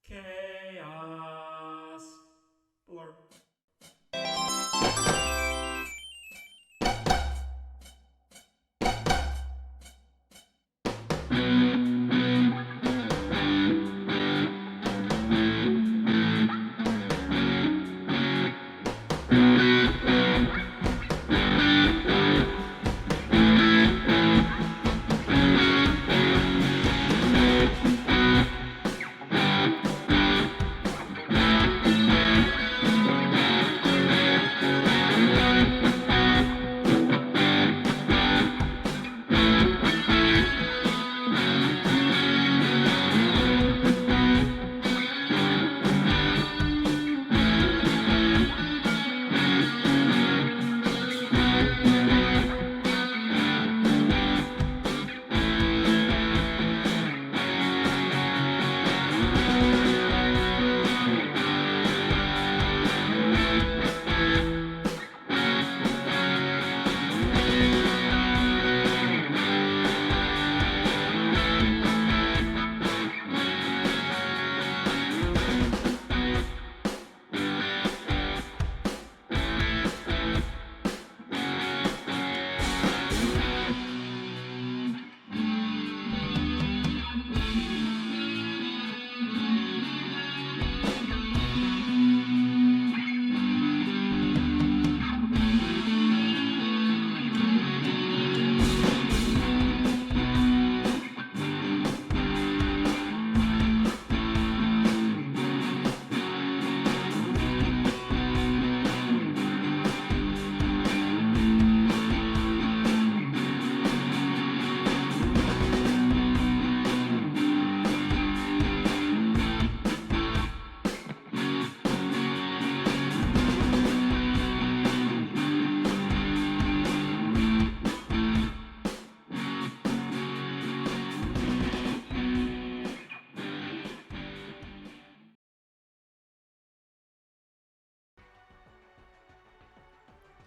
Chaos. Blur.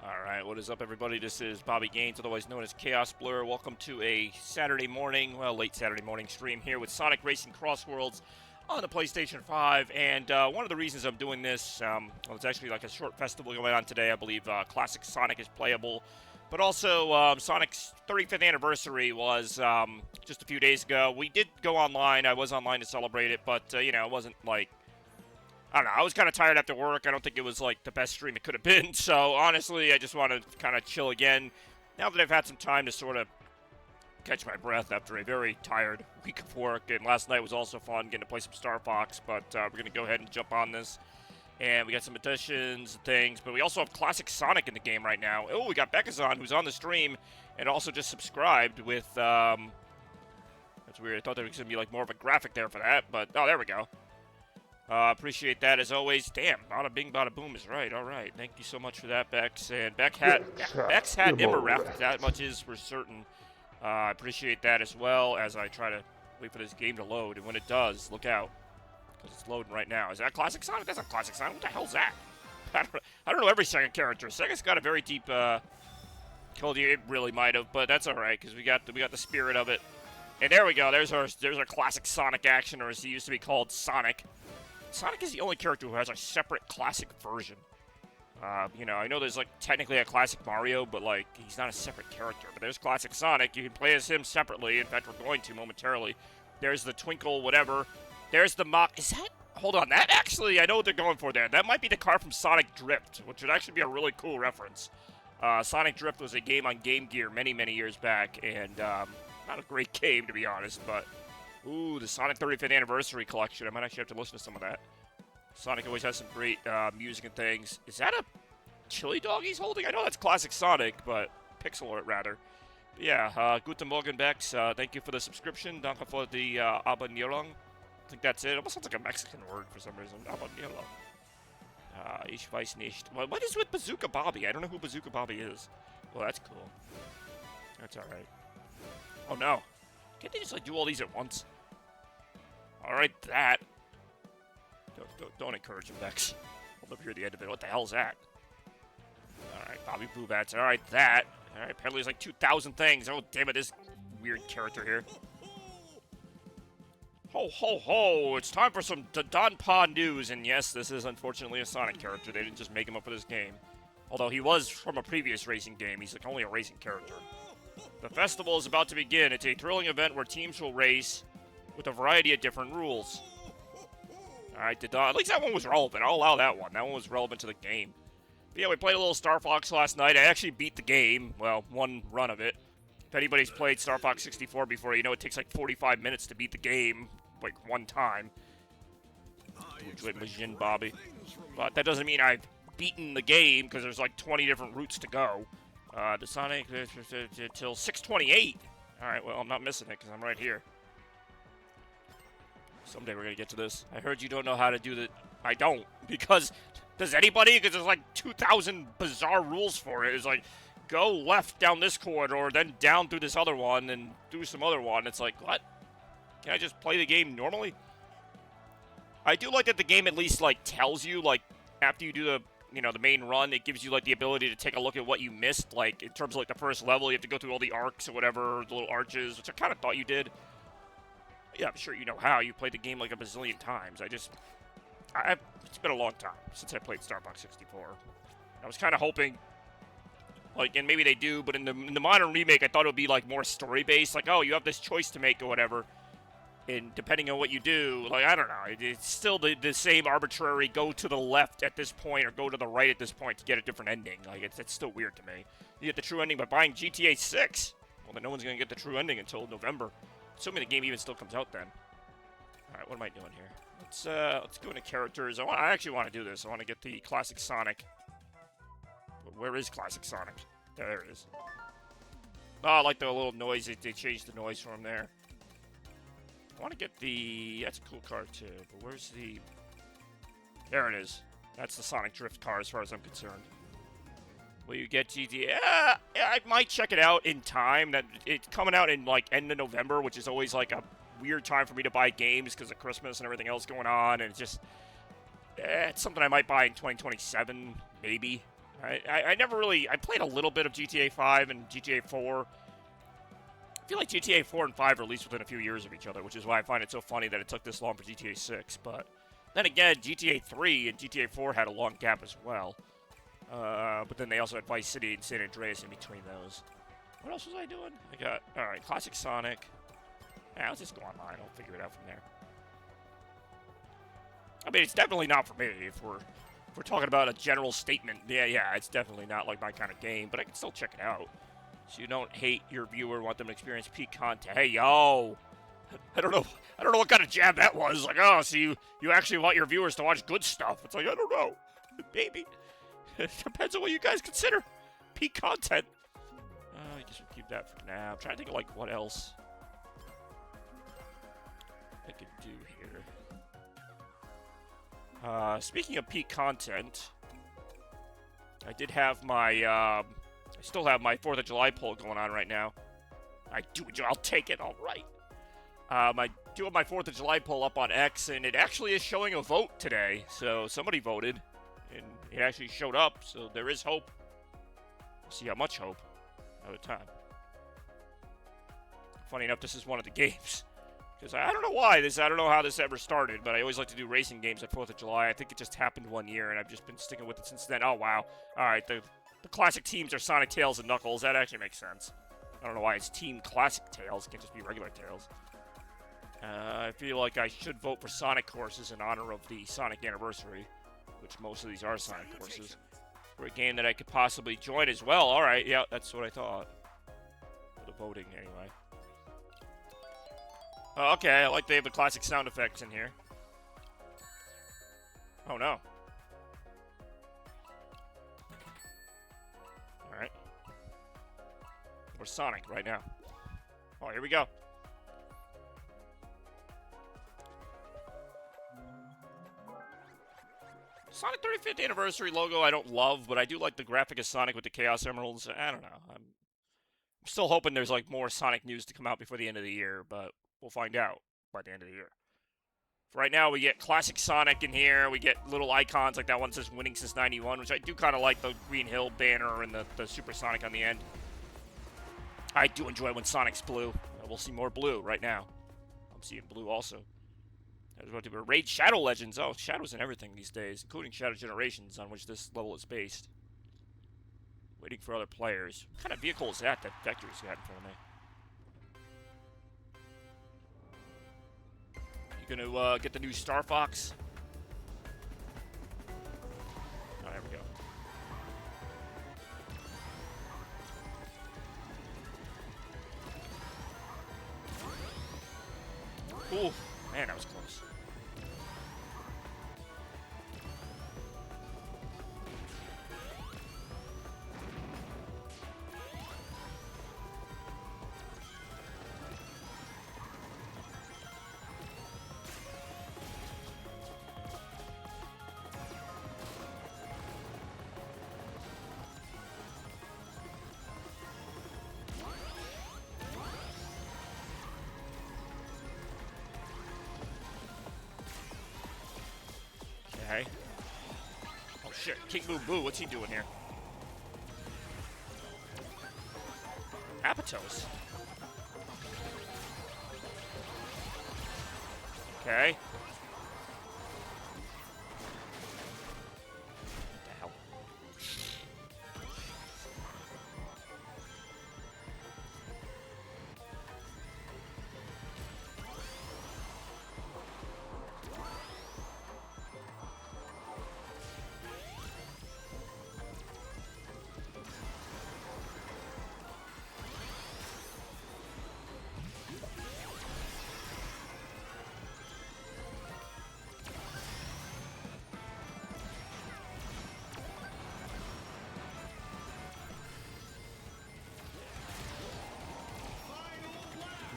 Alright, what is up everybody? This is Bobby Gaines, otherwise known as Chaos Blur. Welcome to a Saturday morning, well, late Saturday morning stream here with Sonic Racing Crossworlds on the PlayStation 5. And one of the reasons I'm doing this, well, it's actually like a short festival going on today. I believe Classic Sonic is playable. But also, Sonic's 35th anniversary was just a few days ago. We did go online. I was online to celebrate it, but, you know, it wasn't like, I don't know, I was kind of tired after work. I don't think it was, like, the best stream it could have been. So, honestly, I just want to kind of chill again. Now that I've had some time to sort of catch my breath after a very tired week of work. And last night was also fun, getting to play some Star Fox. But we're going to go ahead and jump on this. And we got some additions and things. But we also have Classic Sonic in the game right now. Oh, we got Beckazon, who's on the stream. And also just subscribed with, that's weird. I thought there was going to be, like, more of a graphic there for that. But, oh, there we go. Appreciate that as always. Damn, bada bing, bada boom is right. All right, thank you so much for that, Bex. And Bex had Immerref, that much is for certain. I appreciate that as well as I try to wait for this game to load. And when it does, look out, because it's loading right now. Is that Classic Sonic? That's not Classic Sonic. What the hell's that? I don't know every Sega character. Sega's got a very deep. Told you it really might have, but that's all right because we got the spirit of it. And there we go. There's our classic Sonic action, or as he used to be called, Sonic. Sonic is the only character who has a separate classic version. You know, I know there's, like, technically a classic Mario, but, like, he's not a separate character. But there's classic Sonic. You can play as him separately. In fact, we're going to momentarily. There's the Twinkle, whatever. There's the Mach. Is that? Hold on. That actually, I know what they're going for there. That might be the car from Sonic Drift, which would actually be a really cool reference. Sonic Drift was a game on Game Gear many, many years back. And, not a great game, to be honest, but... Ooh, the Sonic 35th Anniversary Collection. I might actually have to listen to some of that. Sonic always has some great music and things. Is that a chili dog he's holding? I know that's classic Sonic, but pixel art, rather. But yeah, Guten Morgen, Bex. Thank you for the subscription. Danke for the Abonnierung. I think that's it. It almost sounds like a Mexican word for some reason. Abonnierung. Ich weiß nicht. What is with Bazooka Bobby? I don't know who Bazooka Bobby is. Well, that's cool. That's alright. Oh, no. Can't they just, like, do all these at once? Alright, that. Don't encourage him, Bex. Hold up here at the end of it. What the hell's that? Alright, Bobby Boo Bats. Alright, that. Alright, apparently there's like 2,000 things. Oh, damn it, this weird character here. Ho, ho, ho! It's time for some Donpa news, and yes, this is unfortunately a Sonic character. They didn't just make him up for this game. Although he was from a previous racing game, he's like only a racing character. The festival is about to begin. It's a thrilling event where teams will race with a variety of different rules. Alright, at least that one was relevant. I'll allow that one. That one was relevant to the game. But yeah, we played a little Star Fox last night. I actually beat the game. Well, one run of it. If anybody's played Star Fox 64 before, you know it takes like 45 minutes to beat the game. Like, one time. Majin Bobby. But that doesn't mean I've beaten the game, because there's like 20 different routes to go. The Sonic, till 6:28. Alright, well, I'm not missing it, because I'm right here. Someday we're going to get to this. I heard you don't know how to do the... I don't, because... Does anybody? Because there's like 2,000 bizarre rules for it. It's like, go left down this corridor, then down through this other one, and do some other one. It's like, what? Can I just play the game normally? I do like that the game at least, like, tells you, like, after you do the, you know, the main run, it gives you, like, the ability to take a look at what you missed. Like, in terms of, like, the first level, you have to go through all the arcs or whatever, the little arches, which I kind of thought you did. Yeah, I'm sure you know how. You played the game, like, a bazillion times. It's been a long time since I played Star Fox 64. I was kind of hoping, like, and maybe they do, but in the modern remake, I thought it would be, like, more story-based. Like, oh, you have this choice to make or whatever. And depending on what you do, like, I don't know, it's still the same arbitrary go to the left at this point or go to the right at this point to get a different ending. Like, it's still weird to me. You get the true ending by buying GTA 6. Well, then no one's going to get the true ending until November. Assuming the game even still comes out then. Alright, what am I doing here? Let's go into characters. I actually want to do this. I want to get the classic Sonic. But where is classic Sonic? There it is. Oh, I like the little noise. They changed the noise from there. I want to get the... That's a cool car, too. But where's the... There it is. That's the Sonic Drift car, as far as I'm concerned. Will you get GTA? Yeah, I might check it out in time. That it's coming out in, like, end of November, which is always, like, a weird time for me to buy games because of Christmas and everything else going on. And it's just... it's something I might buy in 2027, maybe. I never really... I played a little bit of GTA 5 and GTA 4. I feel like GTA 4 and 5 are released within a few years of each other, which is why I find it so funny that it took this long for GTA 6. But then again, GTA 3 and GTA 4 had a long gap as well. But then they also had Vice City and San Andreas in between those. What else was I doing? I got, alright, Classic Sonic. Yeah, let's just go online. I'll figure it out from there. I mean, it's definitely not for me. If we're talking about a general statement, yeah, it's definitely not like my kind of game, but I can still check it out. So you don't hate your viewer, want them to experience peak content. Hey, yo! I don't know what kind of jab that was. Like, oh, so you actually want your viewers to watch good stuff. It's like, I don't know. Maybe. It depends on what you guys consider peak content. I guess we'll keep that for now. I'm trying to think of, like, what else I could do here. Speaking of peak content, I did have my, I still have my 4th of July poll going on right now. I'll take it, alright. I do have my 4th of July poll up on X, and it actually is showing a vote today. So somebody voted, and it actually showed up, so there is hope. We'll see how much hope at a time. Funny enough, this is one of the games. Because I don't know why, I don't know how this ever started, but I always like to do racing games at 4th of July. I think it just happened one year, and I've just been sticking with it since then. Oh, wow. Alright, the classic teams are Sonic, Tails, and Knuckles. That actually makes sense. I don't know why it's Team Classic Tails. It can't just be regular Tails. I feel like I should vote for Sonic courses in honor of the Sonic anniversary, which most of these are Sonic courses, for a game that I could possibly join as well. Alright, yeah, that's what I thought. For the voting, anyway. Oh, okay, I like they have the classic sound effects in here. Oh, no. Alright. We're Sonic right now. Oh, here we go. Sonic 35th Anniversary logo I don't love, but I do like the graphic of Sonic with the Chaos Emeralds. I don't know. I'm still hoping there's like more Sonic news to come out before the end of the year, but we'll find out by the end of the year. For right now, we get classic Sonic in here. We get little icons like that one that says winning since 91, which I do kind of like, the Green Hill banner and the Super Sonic on the end. I do enjoy when Sonic's blue. We'll see more blue right now. I'm seeing blue also. There's about to be Raid Shadow Legends. Oh, Shadows and everything these days, including Shadow Generations, on which this level is based. Waiting for other players. What kind of vehicle is that Vector's got in front of me? You gonna get the new Star Fox? Oh, there we go. Ooh, man, that was close. Okay. Oh shit, King Boom Boo, what's he doing here? Apatos. Okay. What the hell?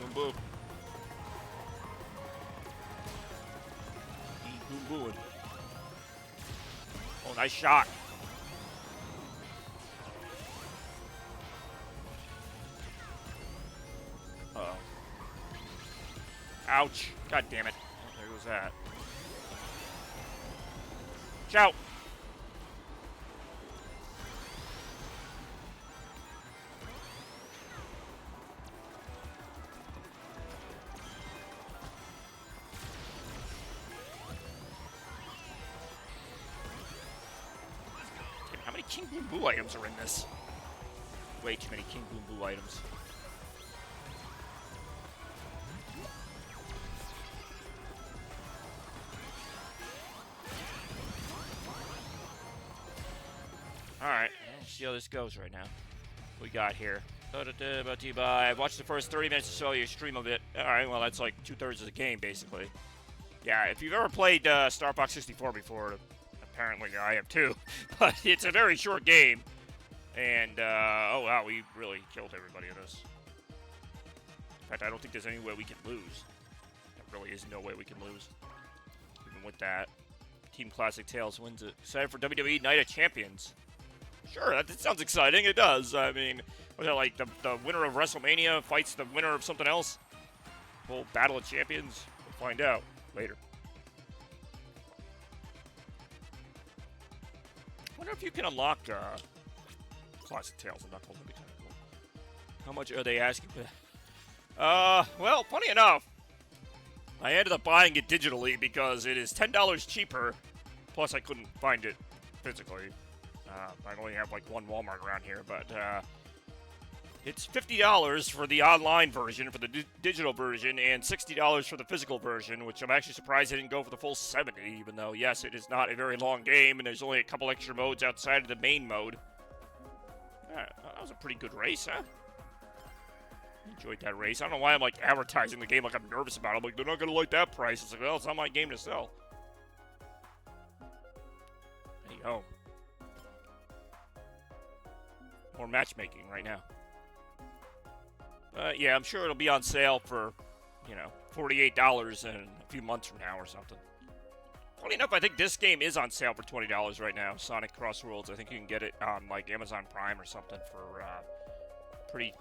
Boom boom. Boom boom. Oh, nice shot. Uh-oh. Ouch. God damn it. Oh, there goes that. Ciao. How many King Boom Boo items are in this? Way too many King Boom Boo items. Alright, let's see how this goes right now. What we got here? I watched the first 30 minutes or so of your stream of it. Alright, well, that's like 2/3 of the game, basically. Yeah, if you've ever played Star Fox 64 before, apparently I have too. But it's a very short game. And, oh wow, we really killed everybody in this. In fact, I don't think there's any way we can lose. There really is no way we can lose. Even with that. Team Classic Tales wins it. Excited for WWE Night of Champions. Sure, that sounds exciting. It does. I mean, was that like the winner of WrestleMania fights the winner of something else? Whole Battle of Champions? We'll find out later. I wonder if you can unlock Classic Tales and Knuckles. That'd be kind of cool. How much are they asking? Well, funny enough, I ended up buying it digitally because it is $10 cheaper. Plus, I couldn't find it physically. I only have like one Walmart around here, but it's $50 for the online version, for the digital version, and $60 for the physical version, which I'm actually surprised they didn't go for the full 70, even though, yes, it is not a very long game, and there's only a couple extra modes outside of the main mode. That was a pretty good race, huh? Enjoyed that race. I don't know why I'm like advertising the game like I'm nervous about it. I'm like, they're not going to like that price. It's like, well, it's not my game to sell. There you go. More matchmaking right now. Yeah, I'm sure it'll be on sale for, you know, $48 in a few months from now or something. Funny enough, I think this game is on sale for $20 right now. Sonic Crossworlds. I think you can get it on like Amazon Prime or something for pretty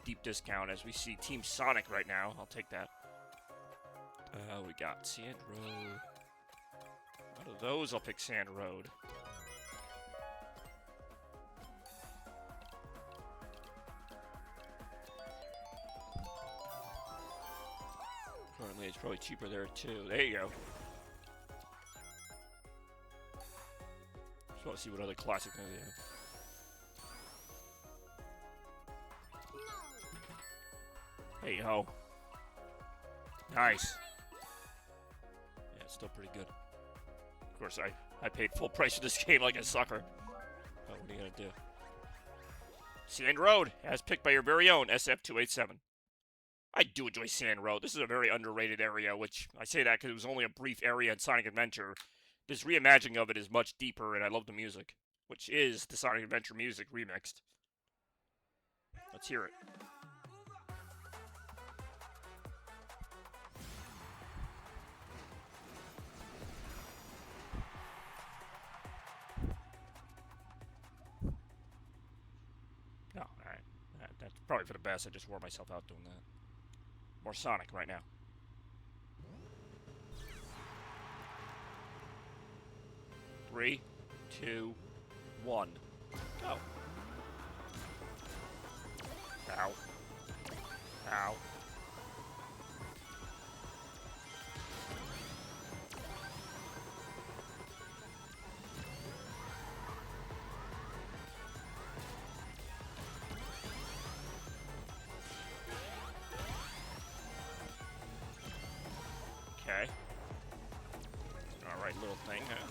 deep discount. As we see Team Sonic right now, I'll take that. We got Sand Road. Out of those, I'll pick Sand Road. Currently, it's Probably cheaper there too. There you go. Just want to see what other classic things they have. Hey ho. Nice. Yeah, it's still pretty good. Of course, I paid full price for this game like a sucker. But what are you gonna do? Sand Road, as picked by your very own SF287. I do enjoy Sand Road. This is a very underrated area, which I say that because it was only a brief area in Sonic Adventure. This reimagining of it is much deeper, and I love the music, which is the Sonic Adventure music remixed. Let's hear it. Oh, alright. That's probably for the best. I just wore myself out doing that. More Sonic right now. Three, two, one, go. Ow. Ow. Okay. Alright, little thing, huh?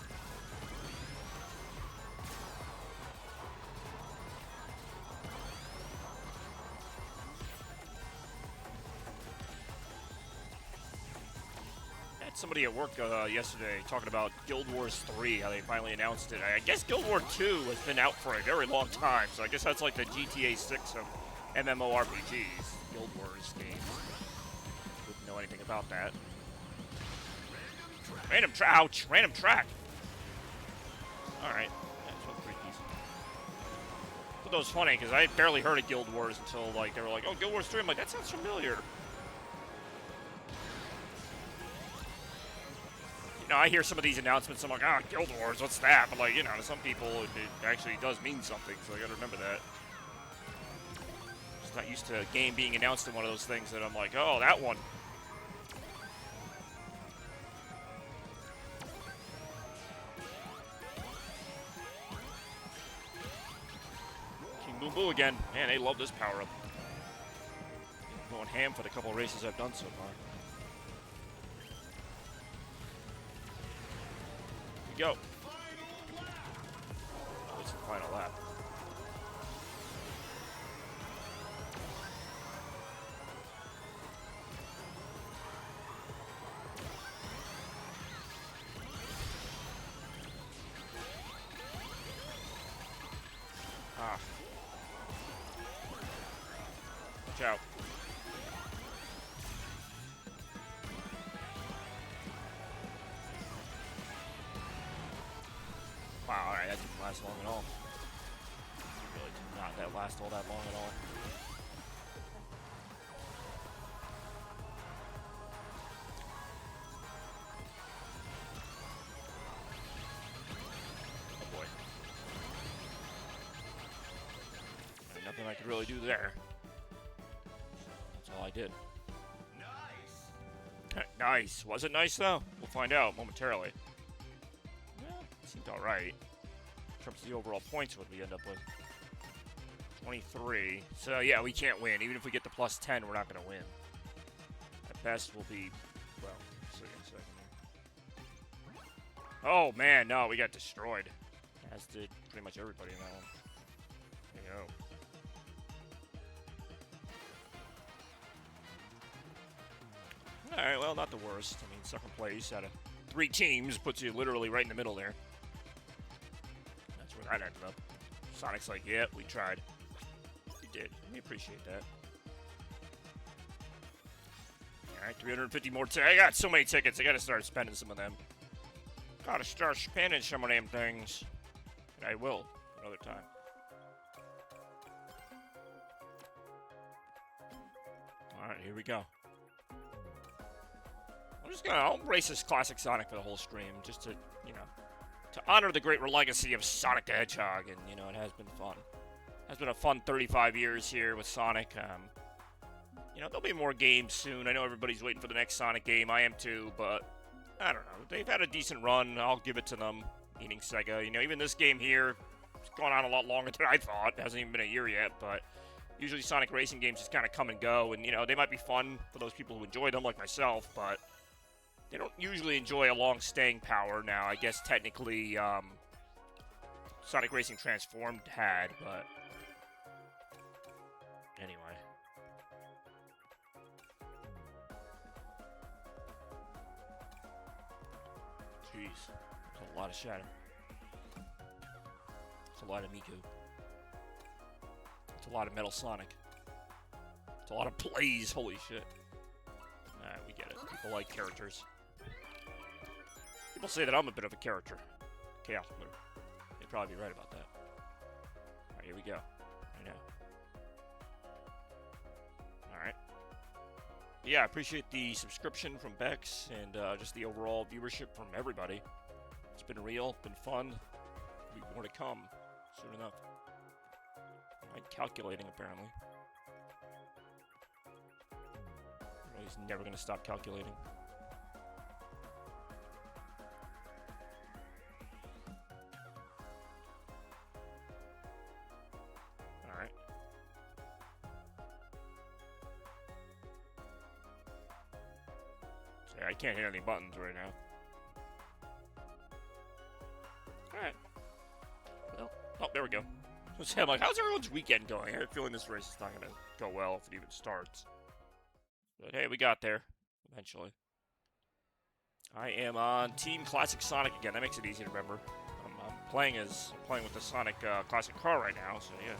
Somebody at work yesterday talking about Guild Wars 3, how they finally announced it. I guess Guild Wars 2 has been out for a very long time, so I guess that's like the GTA 6 of MMORPGs, Guild Wars games. Wouldn't know anything about that. Ouch! Random track! Alright, that's pretty decent. But that was funny, because I had barely heard of Guild Wars until, like, they were like, oh, Guild Wars 3, I'm like, that sounds familiar. I hear some of these announcements, I'm like, ah, Guild Wars, what's that? But, like, you know, to some people, it actually does mean something, so I gotta remember that. Just not used to a game being announced in one of those things that I'm like, oh, that one. King Boom Boo again. Man, they love this power-up. Going ham for the couple races I've done so far. Go. It's the final lap. Ah. Watch out. Wow, alright, that didn't last long at all. It really did not last all that long at all. Oh boy. Nothing I could really do there. That's all I did. Nice! Nice! Was it nice though? We'll find out momentarily. Seemed alright. In terms of the overall points, what we end up with. 23. So, yeah, we can't win. Even if we get the plus 10, we're not going to win. At best, we'll be... Well, see in a second here. Oh, man, no, we got destroyed. As did pretty much everybody in that one. There you go. Alright, well, not the worst. I mean, second place out of 3 teams puts you literally right in the middle there. That's where that ended up. Sonic's like, yeah, we tried. We did. We appreciate that. Alright, 350 more tickets. I got so many tickets, I gotta start spending some of them. Gotta start spending some of them things. And I will, another time. Alright, here we go. I'll race this classic Sonic for the whole stream, just to, you know, to honor the great legacy of Sonic the Hedgehog, and, you know, it has been fun. It has been a fun 35 years here with Sonic. You know, there'll be more games soon. I know everybody's waiting for the next Sonic game. I am too, but I don't know. They've had a decent run. I'll give it to them, meaning Sega. You know, even this game here, it's gone on a lot longer than I thought. It hasn't even been a year yet, but usually Sonic Racing games just kind of come and go, and, you know, they might be fun for those people who enjoy them, like myself, but they don't usually enjoy a long staying power. Now, I guess technically, Sonic Racing Transformed had, but anyway. Jeez, that's a lot of Shadow. It's a lot of Miku. It's a lot of Metal Sonic. It's a lot of Blaze, holy shit. Alright, we get it. People like characters. People say that I'm a bit of a character. Chaos Blur. They'd probably be right about that. Alright, here we go. I know. Alright. Yeah, I appreciate the subscription from Bex and just the overall viewership from everybody. It's been real, been fun. There'll be more to come soon enough. I'm calculating, apparently. He's never going to stop calculating. Alright. So I can't hit any buttons right now. Alright. Well, oh, there we go. I'm like, how's everyone's weekend going? I have a feeling this race is not going to go well if it even starts. But hey, we got there, eventually. I am on Team Classic Sonic again. That makes it easy to remember. I'm playing with the Sonic Classic car right now, so yeah.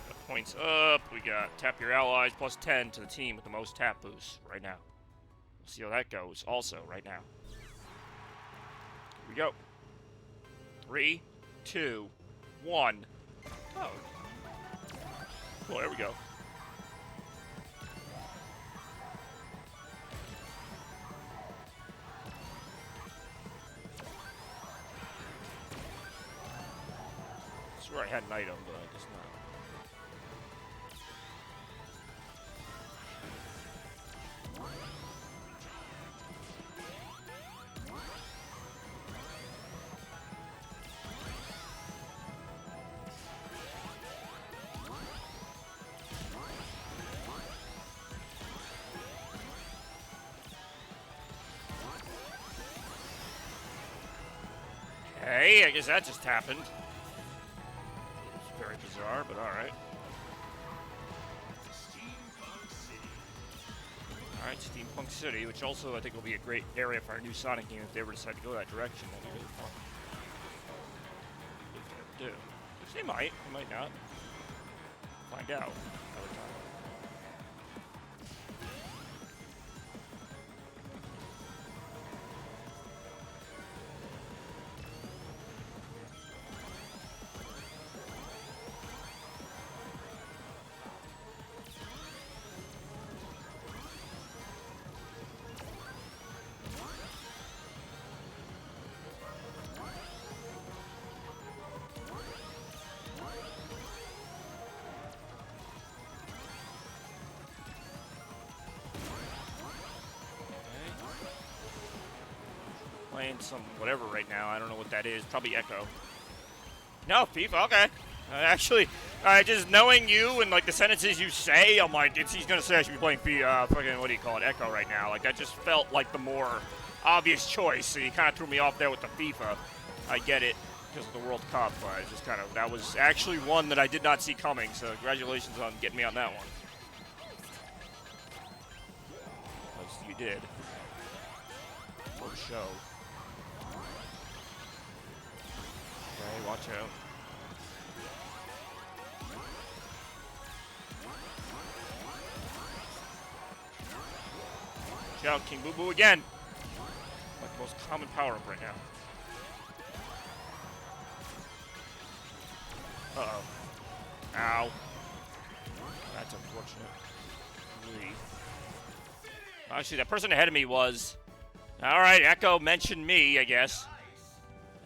Got points up. We got tap your allies plus 10 to the team with the most tap boosts right now. We'll see how that goes also right now. Here we go. 3, 2, 1. Oh. Well, there we go. I swear I had an item, but I guess not. Hey, I guess that just happened. It's very bizarre, but alright. Alright, Steampunk City, which also I think will be a great area for our new Sonic game if they ever decide to go that direction. That'd be really fun. If they ever do. Which they might not. Find out another time. Playing some whatever right now. I don't know what that is. Probably Echo. No, FIFA. Okay. Actually, just knowing you and like the sentences you say, I'm like, he's gonna say I should be playing fucking what do you call it, Echo right now. Like that just felt like the more obvious choice. So you kind of threw me off there with the FIFA. I get it because of the World Cup, but it's just kind of that was actually one that I did not see coming. So congratulations on getting me on that one. Because you did. For show. Okay, watch out. Watch out, King Boo Boo again! Like the most common power-up right now. Uh-oh. Ow. That's unfortunate. Actually, that person ahead of me was... Alright, Echo mentioned me, I guess.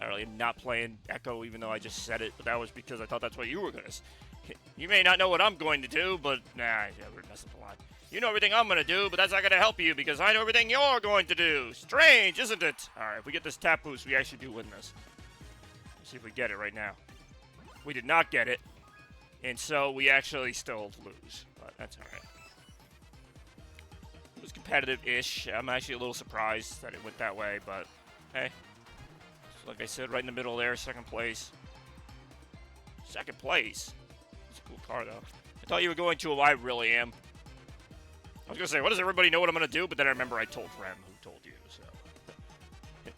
I really am not playing Echo, even though I just said it, but that was because I thought that's what you were going to say. You may not know what I'm going to do, but nah, we're messing up a lot. You know everything I'm gonna do, but that's not gonna help you because I know everything you're going to do. Strange, isn't it? Alright, if we get this tap boost, we actually do win this. Let's see if we get it right now. We did not get it. And so we actually still lose. But that's alright. It was competitive-ish. I'm actually a little surprised that it went that way, but hey. So like I said, right in the middle there, second place. Second place? It's a cool car, though. I thought you were going to, I really am. I was going to say, what does everybody know what I'm going to do? But then I remember I told Rem who told you, so.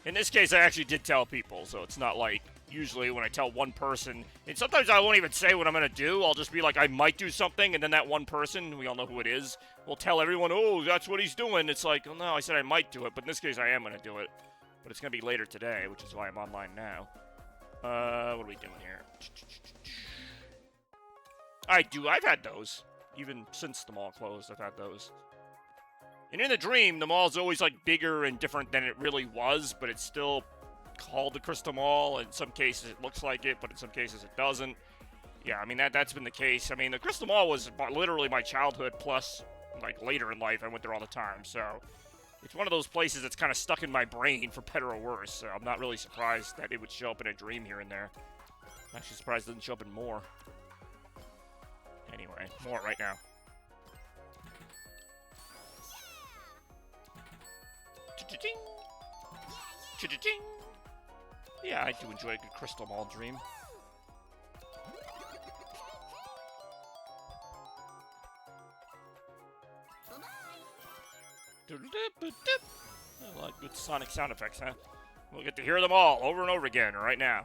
In this case, I actually did tell people, so it's not like usually when I tell one person, and sometimes I won't even say what I'm going to do. I'll just be like, I might do something, and then that one person, we all know who it is, will tell everyone, oh, that's what he's doing. It's like, oh, no, I said I might do it, but in this case, I am going to do it. But it's going to be later today, which is why I'm online now. What are we doing here? I've had those. Even since the mall closed, I've had those. And in the dream, the mall's always, like, bigger and different than it really was, but it's still called the Crystal Mall. In some cases, it looks like it, but in some cases, it doesn't. Yeah, I mean, that's been the case. I mean, the Crystal Mall was literally my childhood, plus, like, later in life, I went there all the time, so it's one of those places that's kind of stuck in my brain, for better or worse, so I'm not really surprised that it would show up in a dream here and there. I'm actually surprised it didn't show up in more. Anyway, more right now. Cha-cha-ching! Cha-cha-ching! Yeah, I do enjoy a good Crystal Mall dream. I like good Sonic sound effects, huh? We'll get to hear them all over and over again right now.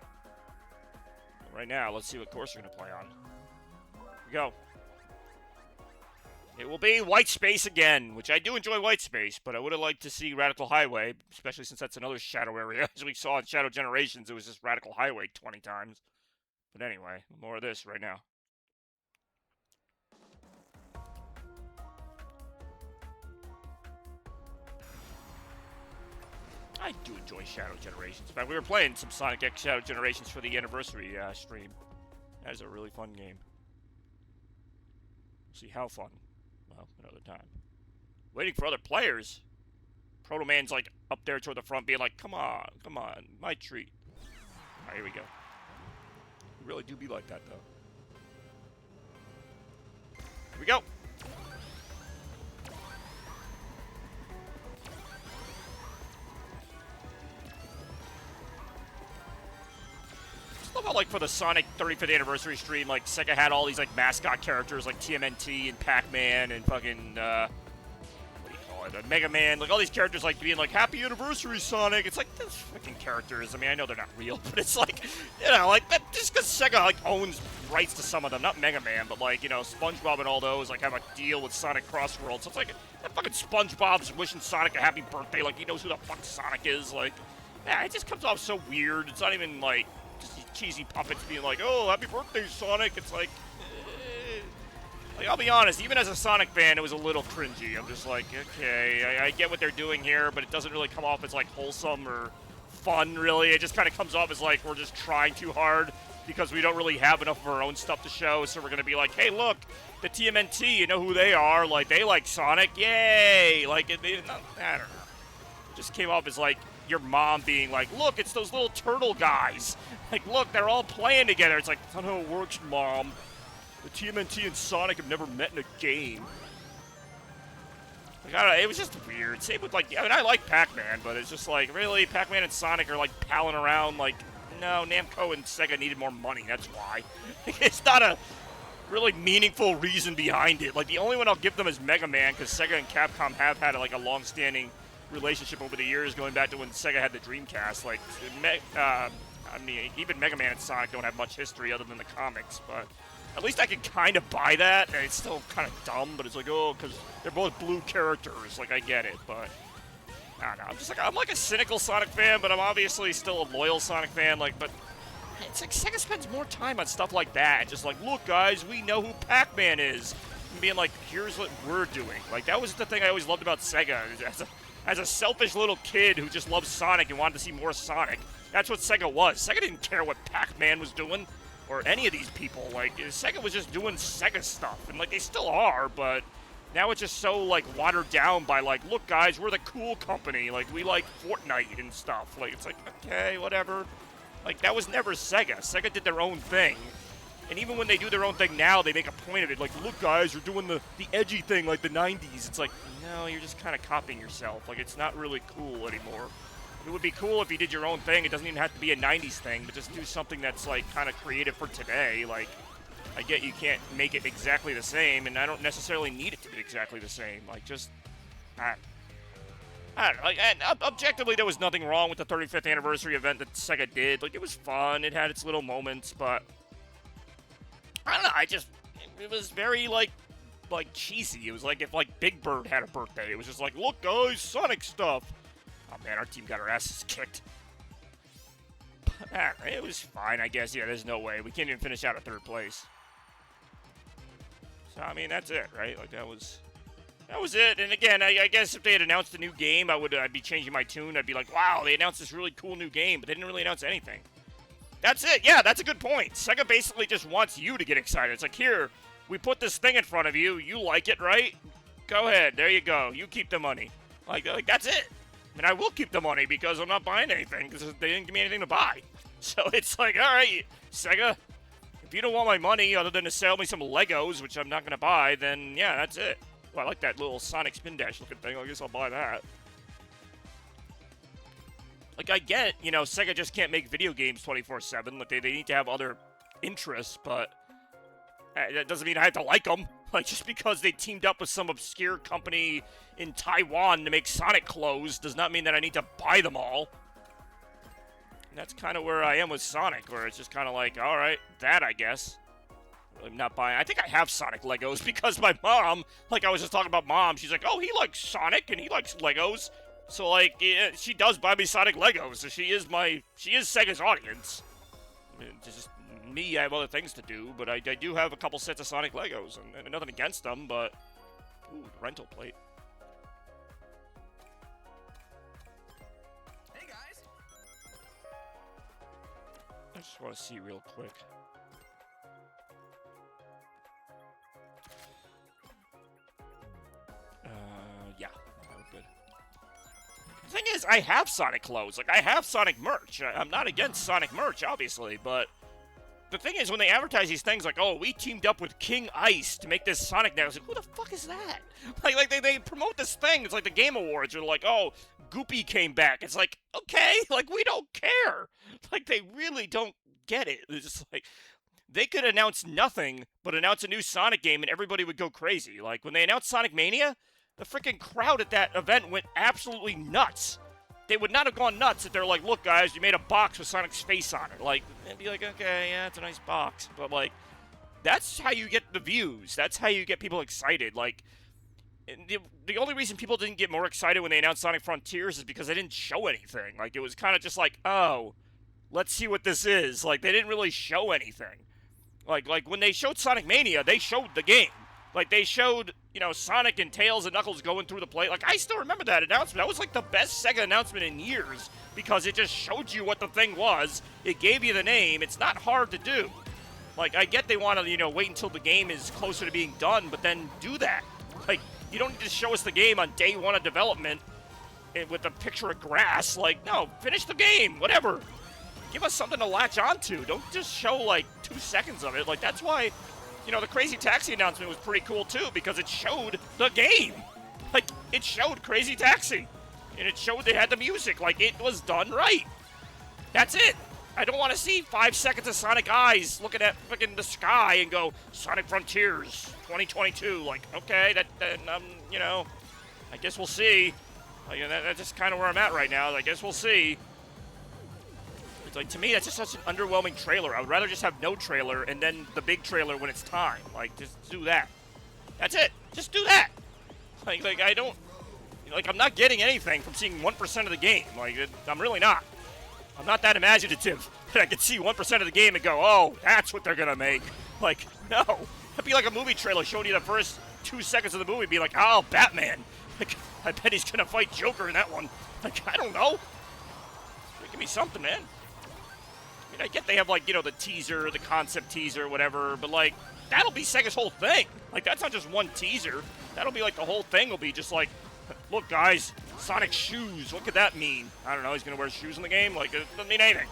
Right now, let's see what course we're going to play on. Here we go. It will be White Space again, which I do enjoy White Space, but I would have liked to see Radical Highway, especially since that's another Shadow area. As we saw in Shadow Generations, it was just Radical Highway 20 times. But anyway, more of this right now. I do enjoy Shadow Generations. In fact, we were playing some Sonic X Shadow Generations for the anniversary stream. That is a really fun game. We'll see how fun. Well, another time. Waiting for other players. Proto Man's like up there toward the front being like, come on, my treat. Alright, here we go. We really do be like that, though. Here we go. I love how, like, for the Sonic 35th anniversary stream, like, Sega had all these, like, mascot characters, like TMNT and Pac-Man and fucking, what do you call it, Mega Man, like, all these characters, like, being like, Happy Anniversary, Sonic. It's like, those fucking characters, I mean, I know they're not real, but it's like, you know, like, that, just because Sega, like, owns rights to some of them, not Mega Man, but, like, you know, SpongeBob and all those, like, have a deal with Sonic Crossworlds, so it's like, that fucking SpongeBob's wishing Sonic a happy birthday, like, he knows who the fuck Sonic is, like, yeah, it just comes off so weird. It's not even, like, just these cheesy puppets being like, oh, happy birthday, Sonic. It's like, I'll be honest, even as a Sonic fan, it was a little cringy. I'm just like, okay, I get what they're doing here, but it doesn't really come off as, like, wholesome or fun, really. It just kind of comes off as, like, we're just trying too hard because we don't really have enough of our own stuff to show, so we're going to be like, hey, look, the TMNT, you know who they are? Like, they like Sonic, yay! Like, I don't know. It just came off as, like, your mom being like, look, it's those little turtle guys. Like, look, they're all playing together. It's like, that's not how it works, Mom. The TMNT and Sonic have never met in a game. Like, I don't know, it was just weird. Same with, like, I mean, I like Pac-Man, but it's just like, really, Pac-Man and Sonic are, like, palling around. Like, no, Namco and Sega needed more money, that's why. It's not a really meaningful reason behind it. Like, the only one I'll give them is Mega Man, because Sega and Capcom have had, like, a long-standing relationship over the years, going back to when Sega had the Dreamcast. Like, I mean, even Mega Man and Sonic don't have much history other than the comics, but at least I can kind of buy that, and it's still kind of dumb, but it's like, oh, because they're both blue characters, like, I get it, but I don't know, I'm like a cynical Sonic fan, but I'm obviously still a loyal Sonic fan, like, but it's like Sega spends more time on stuff like that, just like, look, guys, we know who Pac-Man is, and being like, here's what we're doing. Like, that was the thing I always loved about Sega, as a selfish little kid who just loved Sonic and wanted to see more Sonic. That's what Sega was. Sega didn't care what Pac-Man was doing, or any of these people. Like, Sega was just doing Sega stuff, and, like, they still are, but Now it's just so, like, watered down by, like, look, guys, we're the cool company. Like, we like Fortnite and stuff. Like, it's like, okay, whatever. Like, that was never Sega. Sega did their own thing. And even when they do their own thing now, they make a point of it. Like, look, guys, you're doing the edgy thing like the 90s. It's like, no, you're just kind of copying yourself. Like, it's not really cool anymore. It would be cool if you did your own thing. It doesn't even have to be a 90s thing, but just do something that's, like, kind of creative for today. Like, I get you can't make it exactly the same, and I don't necessarily need it to be exactly the same. Like, just, I don't know. Like, and objectively, there was nothing wrong with the 35th anniversary event that Sega did. Like, it was fun. It had its little moments, but I don't know. It was very, like cheesy. It was like if, like, Big Bird had a birthday. It was just like, look, guys, Sonic stuff. Oh, man, our team got our asses kicked. But, it was fine, I guess. Yeah, there's no way. We can't even finish out at 3rd place. So, I mean, that's it, right? Like, that was it. And again, I guess if they had announced a new game, I'd be changing my tune. I'd be like, wow, they announced this really cool new game, but they didn't really announce anything. That's it. Yeah, that's a good point. Sega basically just wants you to get excited. It's like, here, we put this thing in front of you. You like it, right? Go ahead. There you go. You keep the money. Like that's it. And I will keep the money because I'm not buying anything because they didn't give me anything to buy. So it's like, all right, Sega, if you don't want my money other than to sell me some Legos, which I'm not going to buy, then yeah, that's it. Well, I like that little Sonic Spin Dash looking thing. I guess I'll buy that. Like, I get, you know, Sega just can't make video games 24/7. Like, they need to have other interests, but that doesn't mean I have to like them. Like, just because they teamed up with some obscure company in Taiwan to make Sonic clothes does not mean that I need to buy them all. And that's kind of where I am with Sonic, where it's just kind of like, all right, that, I guess. I'm not buying. I think I have Sonic Legos because my mom, like I was just talking about mom, she's like, oh, he likes Sonic and he likes Legos. So, like, yeah, she does buy me Sonic Legos, so she is Sega's audience. I mean, it's just me, I have other things to do, but I do have a couple sets of Sonic Legos, and nothing against them, but, ooh, the rental plate. Hey, guys! I just want to see real quick. Yeah, we're good. The thing is, I have Sonic clothes. Like, I have Sonic merch. I'm not against Sonic merch, obviously, but the thing is, when they advertise these things like, oh, we teamed up with King Ice to make this Sonic now, I was like, who the fuck is that? Like they promote this thing. It's like the Game Awards. They're like, oh, Goopy came back. It's like, okay, like, we don't care. Like, they really don't get it. It's just like, they could announce nothing but announce a new Sonic game and everybody would go crazy. Like, when they announced Sonic Mania, the freaking crowd at that event went absolutely nuts. They would not have gone nuts if they're like, look, guys, you made a box with Sonic's face on it. Like, they'd be like, okay, yeah, it's a nice box. But, like, that's how you get the views. That's how you get people excited. Like, the only reason people didn't get more excited when they announced Sonic Frontiers is because they didn't show anything. Like, it was kind of just like, oh, let's see what this is. Like, they didn't really show anything. Like when they showed Sonic Mania, they showed the game. Like, they showed, you know, Sonic and Tails and Knuckles going through the plate. Like, I still remember that announcement. That was, like, the best Sega announcement in years because it just showed you what the thing was. It gave you the name. It's not hard to do. Like, I get they want to, you know, wait until the game is closer to being done, but then do that. Like, you don't need to show us the game on day one of development with a picture of grass. Like, no, finish the game, whatever. Give us something to latch onto. Don't just show, like, 2 seconds of it. Like, that's why, you know, the Crazy Taxi announcement was pretty cool, too, because it showed the game. Like, it showed Crazy Taxi. And it showed they had the music. Like, it was done right. That's it. I don't want to see 5 seconds of Sonic Eyes looking at fucking the sky and go, Sonic Frontiers 2022. Like, okay, you know, I guess we'll see. Like, that's just kind of where I'm at right now. I guess we'll see. It's like, to me, that's just such an underwhelming trailer. I would rather just have no trailer and then the big trailer when it's time. Like, just do that. That's it. Just do that. Like I don't, like, I'm not getting anything from seeing 1% of the game. Like, I'm really not. I'm not that imaginative that I can see 1% of the game and go, oh, that's what they're going to make. Like, no. It'd be like a movie trailer showing you the first 2 seconds of the movie, be like, oh, Batman. Like, I bet he's going to fight Joker in that one. Like, I don't know. Give me something, man. I mean, I get they have, like, you know, the teaser, the concept teaser, whatever, but, like, that'll be Sega's whole thing. Like, that's not just one teaser. That'll be like the whole thing will be just like, look, guys, Sonic shoes. What could that mean? I don't know. He's going to wear shoes in the game? Like, it doesn't mean anything.